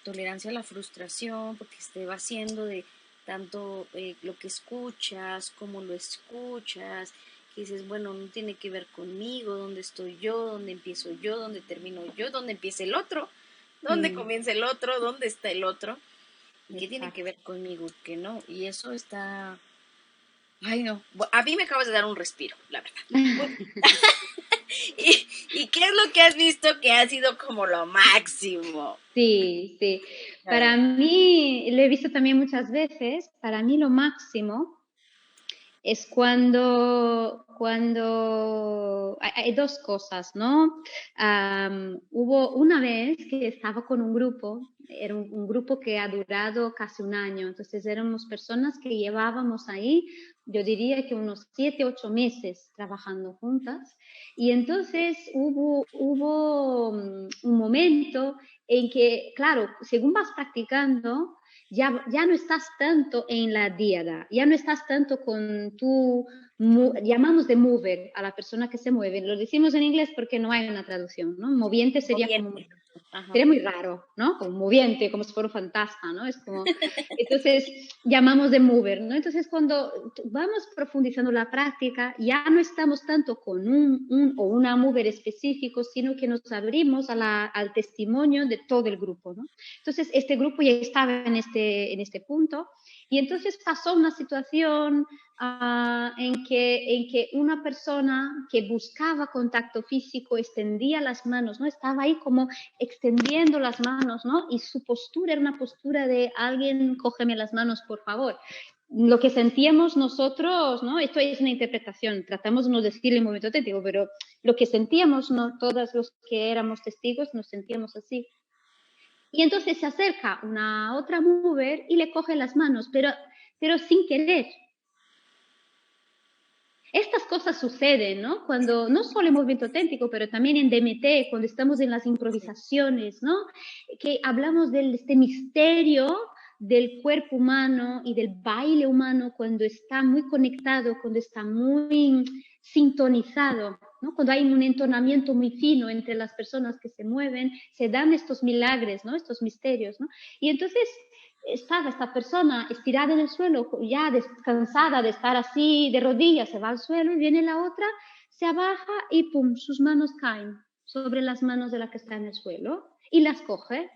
A: tolerancia a la frustración, porque se va haciendo de tanto lo que escuchas, cómo lo escuchas, que dices, bueno, no tiene que ver conmigo, dónde estoy yo, dónde empiezo yo, dónde termino yo, dónde empieza el otro, dónde
B: Mm,
A: comienza el otro, dónde está el otro, y qué tiene que
B: exacto.
A: ver conmigo, que no. Y eso está, ay no, a mí me acabas de dar un respiro, la verdad. ¿Y qué es lo que has visto que ha sido como lo máximo?
B: Sí, sí.
A: A ver.
B: Para mí, lo he visto también muchas veces, para mí lo máximo es cuando hay dos cosas, ¿no? Hubo una vez que estaba con un grupo, era un grupo que ha durado casi un año, entonces éramos personas que llevábamos ahí, yo diría que unos 7, 8 meses trabajando juntas, y entonces hubo un momento en que, claro, según vas practicando, ya no estás tanto en la diada, ya no estás tanto con tu, llamamos de mover a la persona que se mueve, lo decimos en inglés porque no hay una traducción, ¿no? Moviente sería como,
A: Moviente. Ajá.
B: sería muy raro, ¿no? Como moviente, como si fuera un fantasma, ¿no? Es como, entonces llamamos de mover, ¿no? Entonces cuando vamos profundizando la práctica, ya no estamos tanto con un o una mover específico, sino que nos abrimos al testimonio de todo el grupo, ¿no? Entonces este grupo ya estaba en este punto y entonces pasó una situación en que una persona que buscaba contacto físico extendía las manos, ¿no? Estaba ahí como extendiendo las manos, ¿no? Y su postura era una postura de alguien, cógeme las manos, por favor. Lo que sentíamos nosotros, ¿no? Esto es una interpretación, tratamos de no decir el movimiento auténtico, pero lo que sentíamos, ¿no? Todos los que éramos testigos nos sentíamos así. Y entonces se acerca una otra mover y le coge las manos, pero sin querer. Estas cosas suceden, ¿no? Cuando, no solo en movimiento auténtico, pero también en DMT, cuando estamos en las improvisaciones, ¿no? Que hablamos de este misterio del cuerpo humano y del baile humano cuando está muy conectado, cuando está muy sintonizado, ¿no? Cuando hay un entonamiento muy fino entre las personas que se mueven, se dan estos milagros, ¿no? Estos misterios, ¿no? Y entonces estaba esta persona estirada en el suelo, ya descansada de estar así de rodillas, se va al suelo y viene la otra, se abaja y pum, sus manos caen sobre las manos de la que está en el suelo y las coge.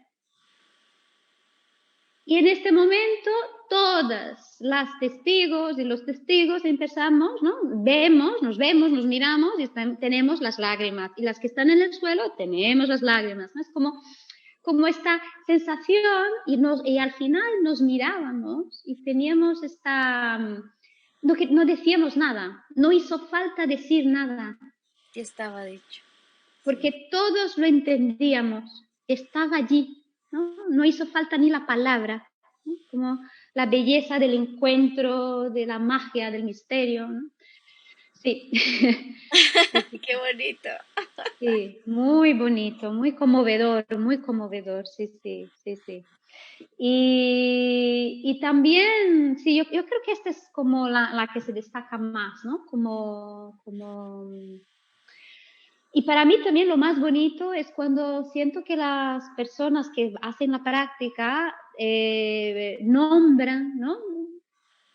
B: Y en este momento todas las testigos y los testigos empezamos, ¿no? Nos vemos, nos miramos y tenemos las lágrimas. Y las que están en el suelo tenemos las lágrimas, ¿no? Es como esta sensación y al final nos mirábamos y teníamos no decíamos nada, no hizo falta decir nada.
A: Ya estaba dicho.
B: Porque sí, todos lo entendíamos, estaba allí, ¿no? No hizo falta ni la palabra, ¿no? Como la belleza del encuentro, de la magia, del misterio, ¿no? Sí.
A: Qué bonito.
B: Sí, muy bonito, muy conmovedor, sí, sí, sí, sí. Y también, sí, yo creo que esta es como la que se destaca más, ¿no? Y para mí también lo más bonito es cuando siento que las personas que hacen la práctica nombran, ¿no?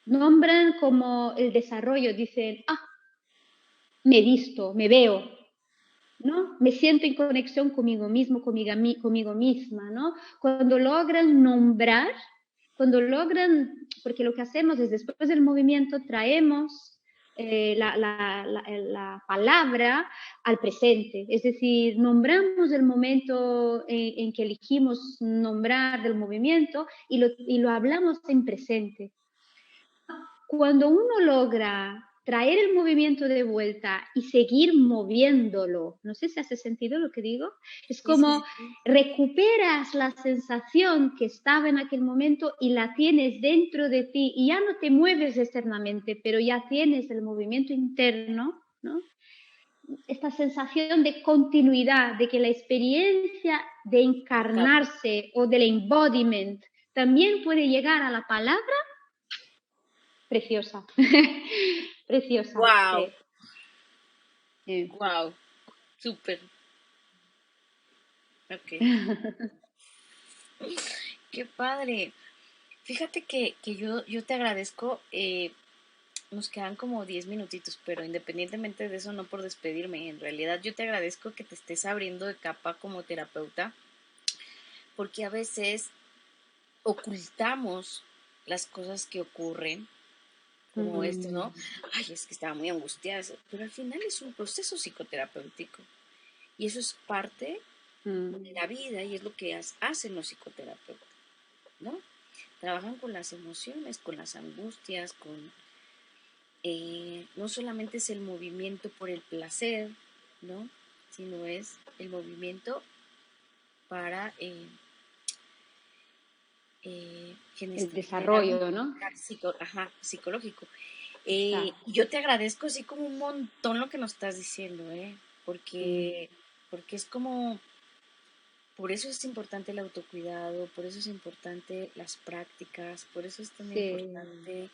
B: Nombran como el desarrollo, dicen, me visto, me veo, ¿no? Me siento en conexión conmigo mismo, conmigo misma, ¿no? Cuando logran nombrar, porque lo que hacemos es después del movimiento traemos la palabra al presente, es decir, nombramos el momento en que elegimos nombrar del movimiento y lo hablamos en presente. Cuando uno logra traer el movimiento de vuelta y seguir moviéndolo, no sé si hace sentido lo que digo, es como recuperas la sensación que estaba en aquel momento y la tienes dentro de ti y ya no te mueves externamente, pero ya tienes el movimiento interno, ¿no? Esta sensación de continuidad, de que la experiencia de encarnarse o del embodiment también puede llegar a la palabra. Preciosa. Preciosa.
A: Wow.
B: Sí.
A: Wow. Súper. Ok. Qué padre. Fíjate que yo te agradezco. Nos quedan como 10 minutitos, pero independientemente de eso, no por despedirme, en realidad yo te agradezco que te estés abriendo de capa como terapeuta, porque a veces ocultamos las cosas que ocurren, como esto, ¿no? Ay, es que estaba muy angustiada, pero al final es un proceso psicoterapéutico y eso es parte de la vida y es lo que hacen los psicoterapeutas, ¿no? Trabajan con las emociones, con las angustias, no solamente es el movimiento por el placer, ¿no? Sino es el movimiento para
B: El
A: generar un
B: desarrollo, ¿no?
A: psicológico.
B: Exacto.
A: Yo te agradezco así como un montón lo que nos estás diciendo, porque, porque es como, por eso es importante el autocuidado, por eso es importante las prácticas, por eso es tan
B: Sí.
A: importante.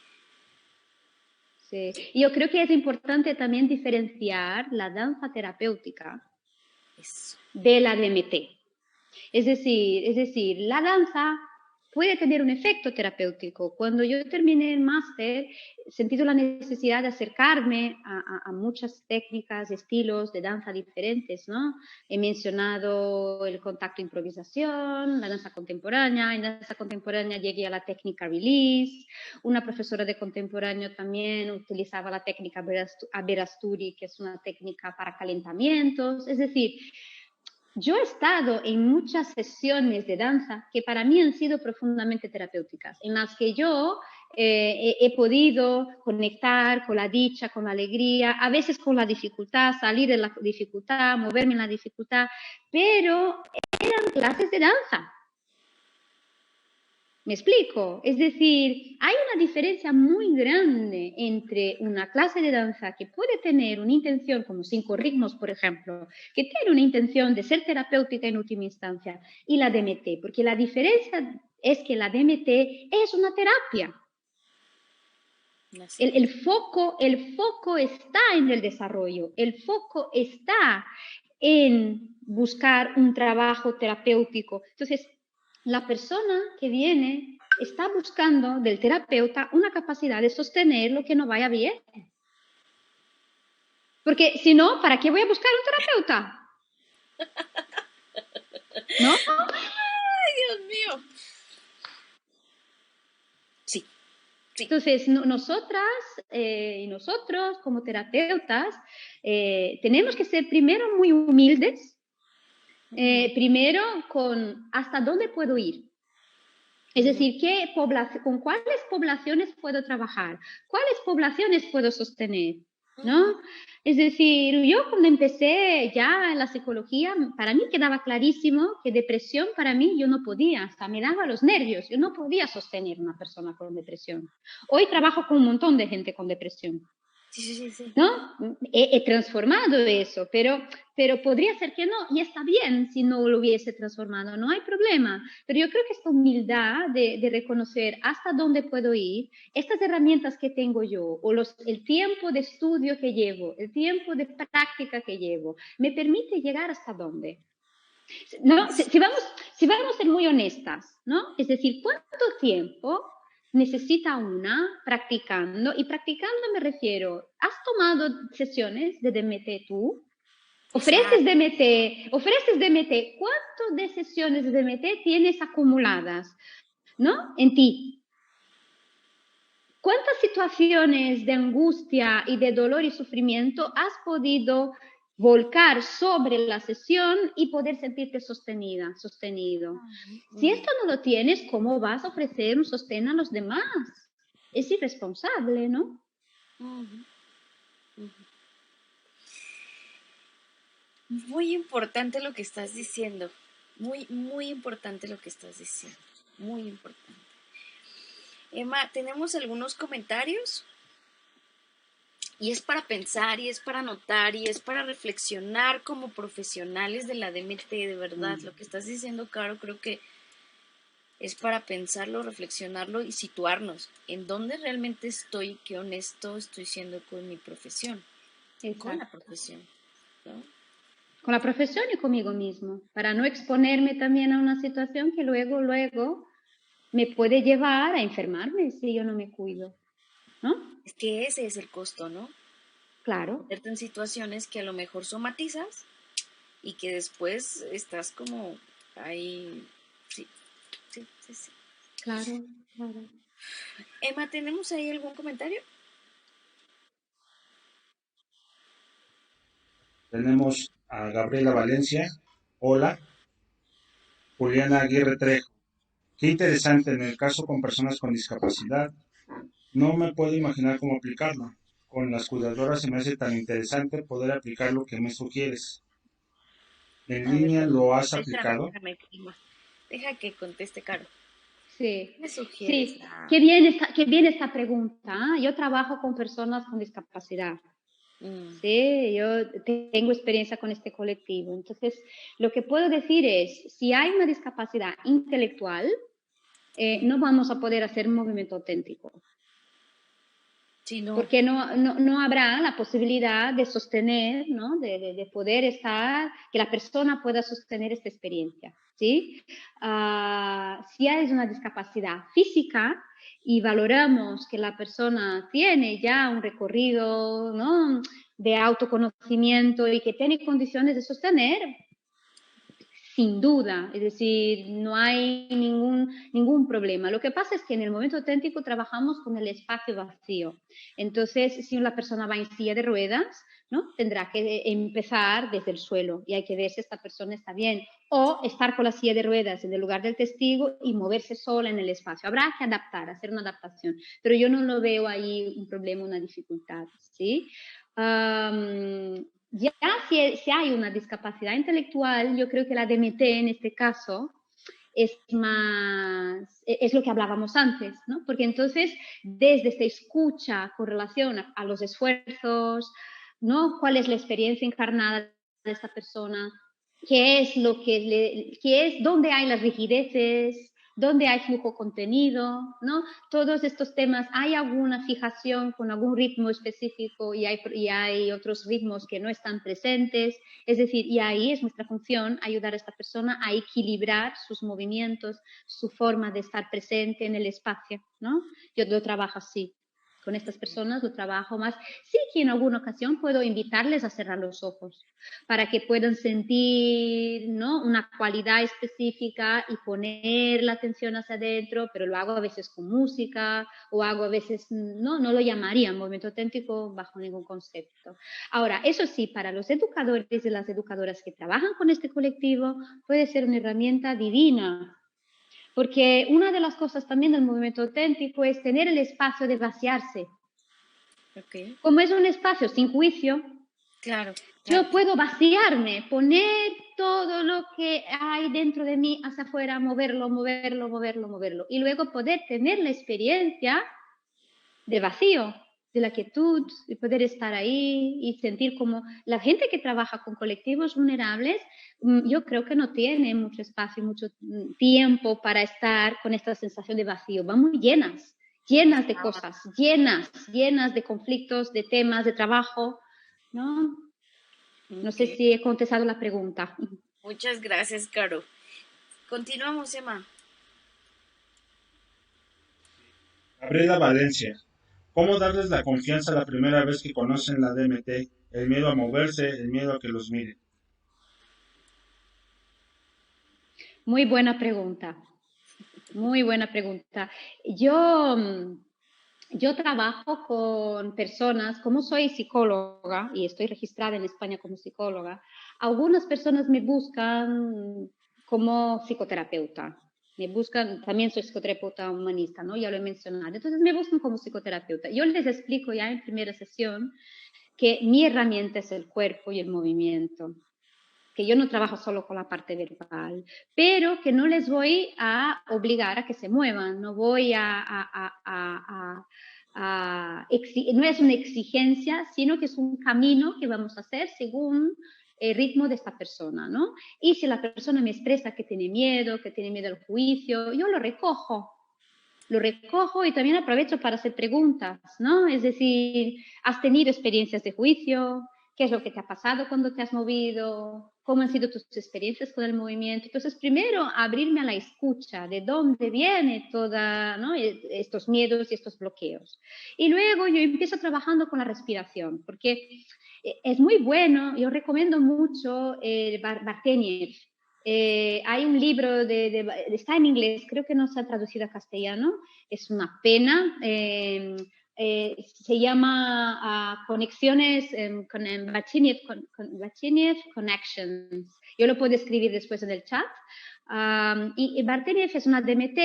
B: Sí. Y yo creo que es importante también diferenciar la danza terapéutica
A: Eso.
B: de la DMT. Es decir, la danza puede tener un efecto terapéutico. Cuando yo terminé el máster, he sentido la necesidad de acercarme a muchas técnicas, estilos de danza diferentes, ¿no? He mencionado el contacto improvisación, la danza contemporánea. En danza contemporánea llegué a la técnica release. Una profesora de contemporáneo también utilizaba la técnica Aberasturi, que es una técnica para calentamientos. Es decir, yo he estado en muchas sesiones de danza que para mí han sido profundamente terapéuticas, en las que yo he podido conectar con la dicha, con la alegría, a veces con la dificultad, salir de la dificultad, moverme en la dificultad, pero eran clases de danza. ¿Me explico? Es decir, hay una diferencia muy grande entre una clase de danza que puede tener una intención, como 5 ritmos, por ejemplo, que tiene una intención de ser terapéutica en última instancia, y la DMT, porque la diferencia es que la DMT es una terapia. El foco está en el desarrollo, el foco está en buscar un trabajo terapéutico. Entonces, la persona que viene está buscando del terapeuta una capacidad de sostener lo que no vaya bien. Porque si no, ¿para qué voy a buscar un terapeuta? ¿No?
A: ¡Ay, Dios mío! Sí, sí.
B: Entonces, nosotras y nosotros como terapeutas tenemos que ser primero muy humildes, primero con hasta dónde puedo ir. Es decir, ¿con cuáles poblaciones puedo trabajar? ¿Cuáles poblaciones puedo sostener? ¿No? Es decir, yo cuando empecé ya en la psicología, para mí quedaba clarísimo que depresión para mí yo no podía, hasta me daba los nervios, yo no podía sostener una persona con depresión. Hoy trabajo con un montón de gente con depresión.
A: Sí.
B: ¿No? He transformado eso, pero podría ser que no, y está bien si no lo hubiese transformado, no hay problema. Pero yo creo que esta humildad de reconocer hasta dónde puedo ir, estas herramientas que tengo yo, o el tiempo de estudio que llevo, el tiempo de práctica que llevo, me permite llegar hasta dónde. ¿No? Si vamos a ser muy honestas, ¿no? Es decir, ¿cuánto tiempo necesita una practicando? Y practicando me refiero, ¿has tomado sesiones de DMT tú? ¿Ofreces DMT? ¿Cuántas de sesiones de DMT tienes acumuladas, ¿no? En ti. ¿Cuántas situaciones de angustia y de dolor y sufrimiento has podido volcar sobre la sesión y poder sentirte sostenido? Si esto no lo tienes, ¿cómo vas a ofrecer un sostén a los demás? Es irresponsable, ¿no?
A: Muy importante lo que estás diciendo. Muy importante lo que estás diciendo. Muy importante. Emma, tenemos algunos comentarios y es para pensar y es para anotar y es para reflexionar como profesionales de la DMT, de verdad. Lo que estás diciendo, Caro, creo que es para pensarlo, reflexionarlo y situarnos en dónde realmente estoy, qué honesto estoy siendo con mi profesión, con la profesión, ¿no?
B: Con la profesión y conmigo mismo, para no exponerme también a una situación que luego me puede llevar a enfermarme si yo no me cuido, ¿no?
A: Es que ese es el costo, ¿no?
B: Claro.
A: Ponerte en situaciones que a lo mejor somatizas y que después estás como ahí. Sí.
B: Claro.
A: Emma, ¿tenemos ahí algún comentario?
C: Tenemos a Gabriela Valencia. Hola. Juliana Aguirre Trejo. Qué interesante en el caso con personas con discapacidad. No me puedo imaginar cómo aplicarlo. Con las cuidadoras se me hace tan interesante poder aplicar lo que me sugieres. ¿En
A: A ver,
C: línea lo has aplicado?
A: déjame, deja que conteste, Caro.
B: Sí,
A: ¿Qué me sugieres?
B: sí. Qué bien esta pregunta. Yo trabajo con personas con discapacidad. Sí, yo tengo experiencia con este colectivo. Entonces, lo que puedo decir es, si hay una discapacidad intelectual, no vamos a poder hacer un movimiento auténtico.
A: Sí, no.
B: Porque no habrá la posibilidad de sostener, ¿no? de poder estar, que la persona pueda sostener esta experiencia. ¿Sí? Si hay una discapacidad física y valoramos que la persona tiene ya un recorrido, ¿no? de autoconocimiento y que tiene condiciones de sostener, sin duda, es decir, no hay ningún problema. Lo que pasa es que en el momento auténtico trabajamos con el espacio vacío. Entonces, si una persona va en silla de ruedas, ¿no? Tendrá que empezar desde el suelo y hay que ver si esta persona está bien. O estar con la silla de ruedas en el lugar del testigo y moverse sola en el espacio. Habrá que adaptar, hacer una adaptación. Pero yo no lo veo ahí un problema, una dificultad, ¿sí? Ya si hay una discapacidad intelectual, yo creo que la DMT en este caso es es lo que hablábamos antes, ¿no? Porque entonces, desde esta escucha con relación a los esfuerzos, ¿no? ¿Cuál es la experiencia encarnada de esta persona? ¿Qué es lo qué es, dónde hay las rigideces? ¿Dónde hay flujo contenido? ¿No? Todos estos temas, ¿hay alguna fijación con algún ritmo específico y hay otros ritmos que no están presentes? Es decir, y ahí es nuestra función ayudar a esta persona a equilibrar sus movimientos, su forma de estar presente en el espacio, ¿no? Yo lo trabajo así. Con estas personas lo trabajo más. Sí que en alguna ocasión puedo invitarles a cerrar los ojos para que puedan sentir, ¿no? Una cualidad específica y poner la atención hacia adentro, pero lo hago a veces con música o hago a veces, no lo llamaría movimiento auténtico bajo ningún concepto. Ahora, eso sí, para los educadores y las educadoras que trabajan con este colectivo puede ser una herramienta divina. Porque una de las cosas también del movimiento auténtico es tener el espacio de vaciarse.
A: Okay.
B: Como es un espacio sin juicio,
A: claro.
B: Yo puedo vaciarme, poner todo lo que hay dentro de mí hacia afuera, moverlo. Y luego poder tener la experiencia de vacío, de la quietud, de poder estar ahí y sentir como la gente que trabaja con colectivos vulnerables, yo creo que no tiene mucho espacio, mucho tiempo para estar con esta sensación de vacío. Van muy llenas de cosas, llenas de conflictos, de temas, de trabajo, ¿no? No sé si he contestado la pregunta.
A: Muchas gracias, Caro. Continuamos, Emma.
C: Gabriela Valencia, ¿cómo darles la confianza la primera vez que conocen la DMT? El miedo a moverse, el miedo a que los miren.
B: Muy buena pregunta. Muy buena pregunta. Yo trabajo con personas, como soy psicóloga y estoy registrada en España como psicóloga, algunas personas me buscan como psicoterapeuta. Me buscan, también soy psicoterapeuta humanista, ¿no? Ya lo he mencionado. Entonces me buscan como psicoterapeuta. Yo les explico ya en primera sesión que mi herramienta es el cuerpo y el movimiento, que yo no trabajo solo con la parte verbal, pero que no les voy a obligar a que se muevan, no voy no es una exigencia, sino que es un camino que vamos a hacer según el ritmo de esta persona, ¿no? Y si la persona me expresa que tiene miedo al juicio, yo lo recojo y también aprovecho para hacer preguntas, ¿no? Es decir, ¿has tenido experiencias de juicio? ¿Qué es lo que te ha pasado cuando te has movido? ¿Cómo han sido tus experiencias con el movimiento? Entonces, primero, abrirme a la escucha de dónde vienen todos, ¿no?, estos miedos y estos bloqueos. Y luego yo empiezo trabajando con la respiración, porque es muy bueno, yo recomiendo mucho Barteniev. Hay un libro, está en inglés, creo que no se ha traducido a castellano, es una pena. Se llama Conexiones con Barteniev Connections. Yo lo puedo escribir después en el chat. Y Barteniev es una DMT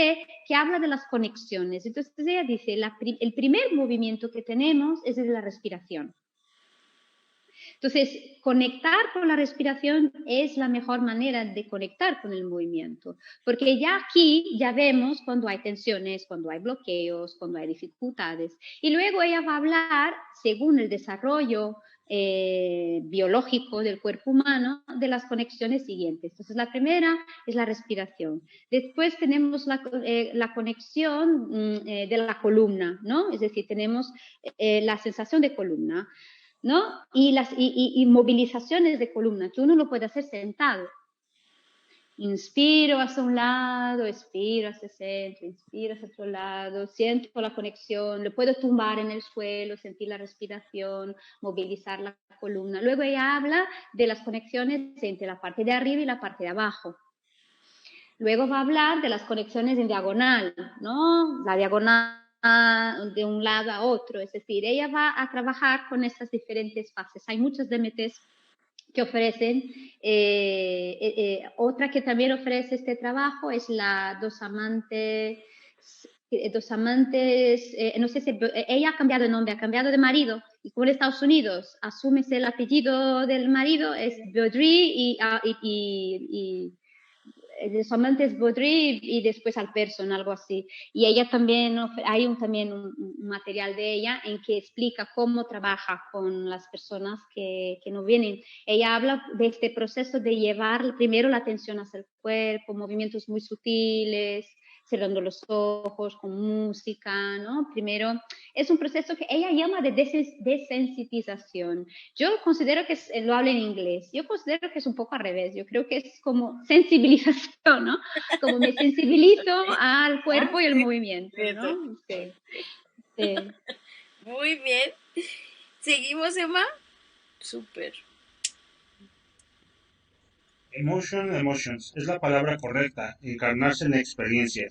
B: que habla de las conexiones. Entonces ella dice, el primer movimiento que tenemos es el de la respiración. Entonces, conectar con la respiración es la mejor manera de conectar con el movimiento, porque ya aquí ya vemos cuando hay tensiones, cuando hay bloqueos, cuando hay dificultades. Y luego ella va a hablar, según el desarrollo biológico del cuerpo humano, de las conexiones siguientes. Entonces, la primera es la respiración. Después tenemos la conexión de la columna, ¿no? Es decir, tenemos la sensación de columna, ¿no? Y movilizaciones de columna, que uno lo puede hacer sentado. Inspiro hacia un lado, expiro hacia el centro, inspiro hacia otro lado, siento la conexión, lo puedo tumbar en el suelo, sentir la respiración, movilizar la columna. Luego ella habla de las conexiones entre la parte de arriba y la parte de abajo. Luego va a hablar de las conexiones en diagonal, ¿no? La diagonal de un lado a otro, es decir, ella va a trabajar con estas diferentes fases. Hay muchas DMTs que ofrecen, otra que también ofrece este trabajo es la dos amantes, no sé si ella ha cambiado de nombre, ha cambiado de marido, y como en Estados Unidos asumes el apellido del marido, es Baudry y los amantes Baudry y después al person, algo así. Y ella también, hay también un material de ella en que explica cómo trabaja con las personas que no vienen. Ella habla de este proceso de llevar primero la atención hacia el cuerpo, movimientos muy sutiles, cerrando los ojos con música, ¿no? Primero, es un proceso que ella llama de desensitización. Yo considero que lo habla en inglés. Yo considero que es un poco al revés. Yo creo que es como sensibilización, ¿no? Como me sensibilizo al cuerpo y al
A: Sí,
B: movimiento,
A: eso.
B: ¿no? Sí, sí.
A: Muy bien. ¿Seguimos, Emma? Súper.
C: Emotions, es la palabra correcta, encarnarse en la experiencia,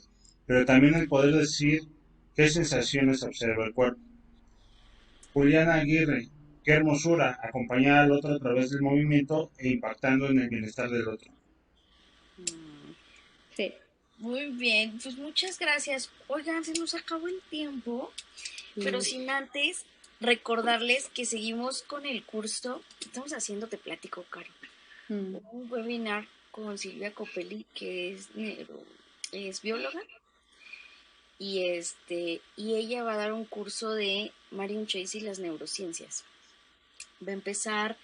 C: pero también el poder decir qué sensaciones observa el cuerpo. Juliana Aguirre, qué hermosura, acompañar al otro a través del movimiento e impactando en el bienestar del otro.
B: Sí.
A: Muy bien, pues muchas gracias. Oigan, se nos acabó el tiempo, pero sin antes recordarles que seguimos con el curso. Estamos haciendo, te platico, Caro, un webinar con Silvia Copelli, que es bióloga, y ella va a dar un curso de Marion Chase y las neurociencias. Va a empezar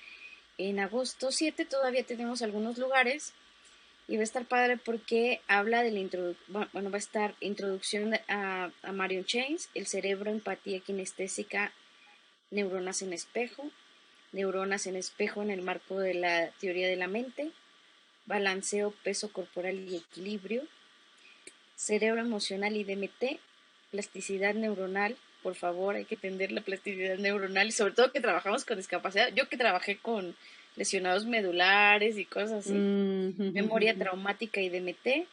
A: en agosto 7, todavía tenemos algunos lugares. Y va a estar padre porque habla de la va a estar introducción a Marion Chains, el cerebro, empatía kinestésica, neuronas en espejo en el marco de la teoría de la mente, balanceo, peso corporal y equilibrio, cerebro emocional y DMT, plasticidad neuronal. Por favor, hay que entender la plasticidad neuronal y sobre todo que trabajamos con discapacidad. Yo que trabajé con lesionados medulares y cosas así. Memoria traumática y DMT.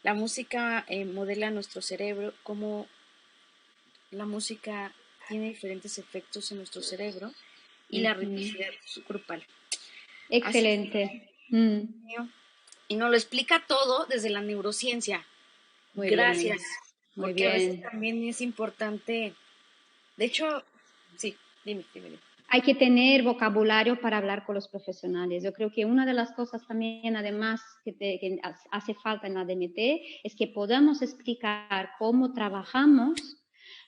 A: La música modela nuestro cerebro, cómo la música tiene diferentes efectos en nuestro cerebro y la ritmicidad grupal.
B: Excelente.
A: Y nos lo explica todo desde la neurociencia.
B: Muy bien,
A: Gracias,
B: muy
A: porque a veces
B: bien.
A: también es importante. De hecho, sí, dime.
B: Hay que tener vocabulario para hablar con los profesionales. Yo creo que una de las cosas también, además, que hace falta en la DMT es que podamos explicar cómo trabajamos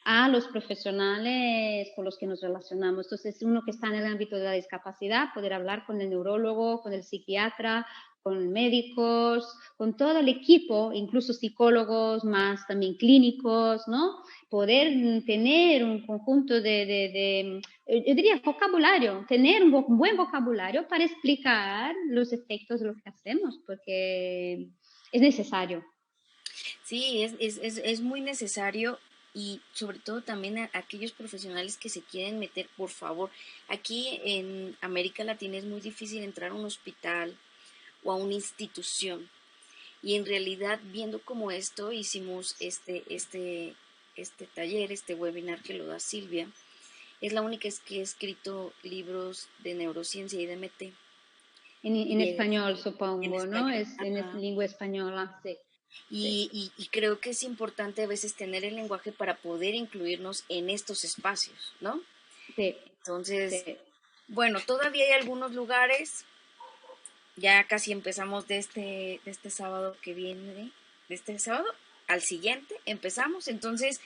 B: a los profesionales con los que nos relacionamos. Entonces, uno que está en el ámbito de la discapacidad, poder hablar con el neurólogo, con el psiquiatra, con médicos, con todo el equipo, incluso psicólogos, más también clínicos, ¿no? Poder tener un conjunto yo diría vocabulario, tener un buen vocabulario para explicar los efectos de lo que hacemos, porque es necesario.
A: Sí, es muy necesario y sobre todo también a aquellos profesionales que se quieren meter, por favor. Aquí en América Latina es muy difícil entrar a un hospital o a una institución. Y en realidad, viendo como esto, hicimos este taller, este webinar que lo da Silvia. Es la única que he escrito libros de neurociencia y DMT.
B: En
A: Y
B: español,
A: en
B: supongo, ¿no?
A: español.
B: Es en lengua española, sí.
A: Y creo que es importante a veces tener el lenguaje para poder incluirnos en estos espacios, ¿no?
B: Sí,
A: Entonces,
B: sí.
A: bueno, todavía hay algunos lugares, ya casi empezamos de este sábado que viene, de este sábado al siguiente empezamos, entonces,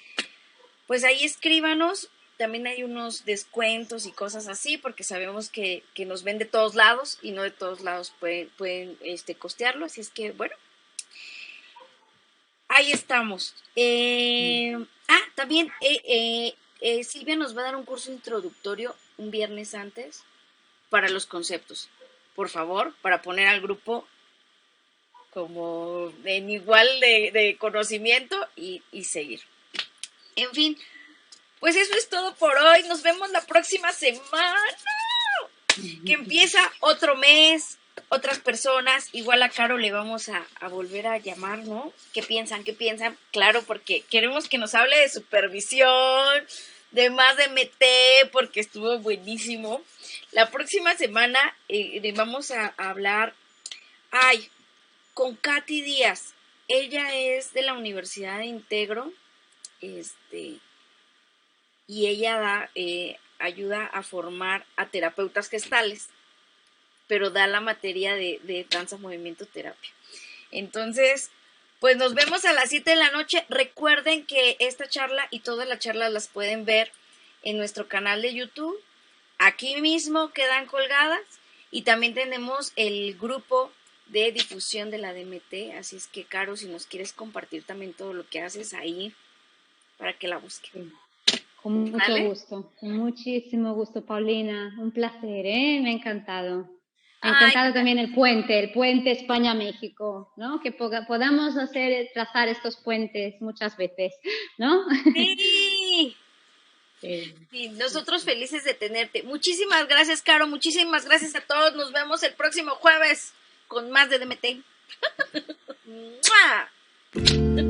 A: pues ahí escríbanos, también hay unos descuentos y cosas así, porque sabemos que nos ven de todos lados y no de todos lados pueden costearlo, así es que, bueno, ahí estamos. También Silvia nos va a dar un curso introductorio un viernes antes para los conceptos. Por favor, para poner al grupo como en igual de conocimiento y seguir. En fin, pues eso es todo por hoy. Nos vemos la próxima semana. Que empieza otro mes, otras personas, igual a Caro le vamos a volver a llamar, ¿no? ¿Qué piensan? Claro, porque queremos que nos hable de supervisión, de más de MT, porque estuvo buenísimo. La próxima semana vamos a hablar, con Katy Díaz. Ella es de la Universidad de Integro, y ella ayuda a formar a terapeutas gestales, pero da la materia de danza, movimiento, terapia. Entonces, pues nos vemos a las 7 de la noche. Recuerden que esta charla y todas las charlas las pueden ver en nuestro canal de YouTube. Aquí mismo quedan colgadas y también tenemos el grupo de difusión de la DMT. Así es que, Caro, si nos quieres compartir también todo lo que haces ahí para que la busquen.
B: Con mucho
A: ¿Vale?
B: gusto, con muchísimo gusto, Paulina. Un placer, ¿eh? Me ha encantado. Me ha
A: Ay,
B: encantado también el puente España-México, ¿no? Que podamos trazar estos puentes muchas veces, ¿no?
A: sí.
B: Sí.
A: Sí, nosotros felices de tenerte. Muchísimas gracias, Caro. Muchísimas gracias a todos. Nos vemos el próximo jueves con más de DMT. ¡Mua!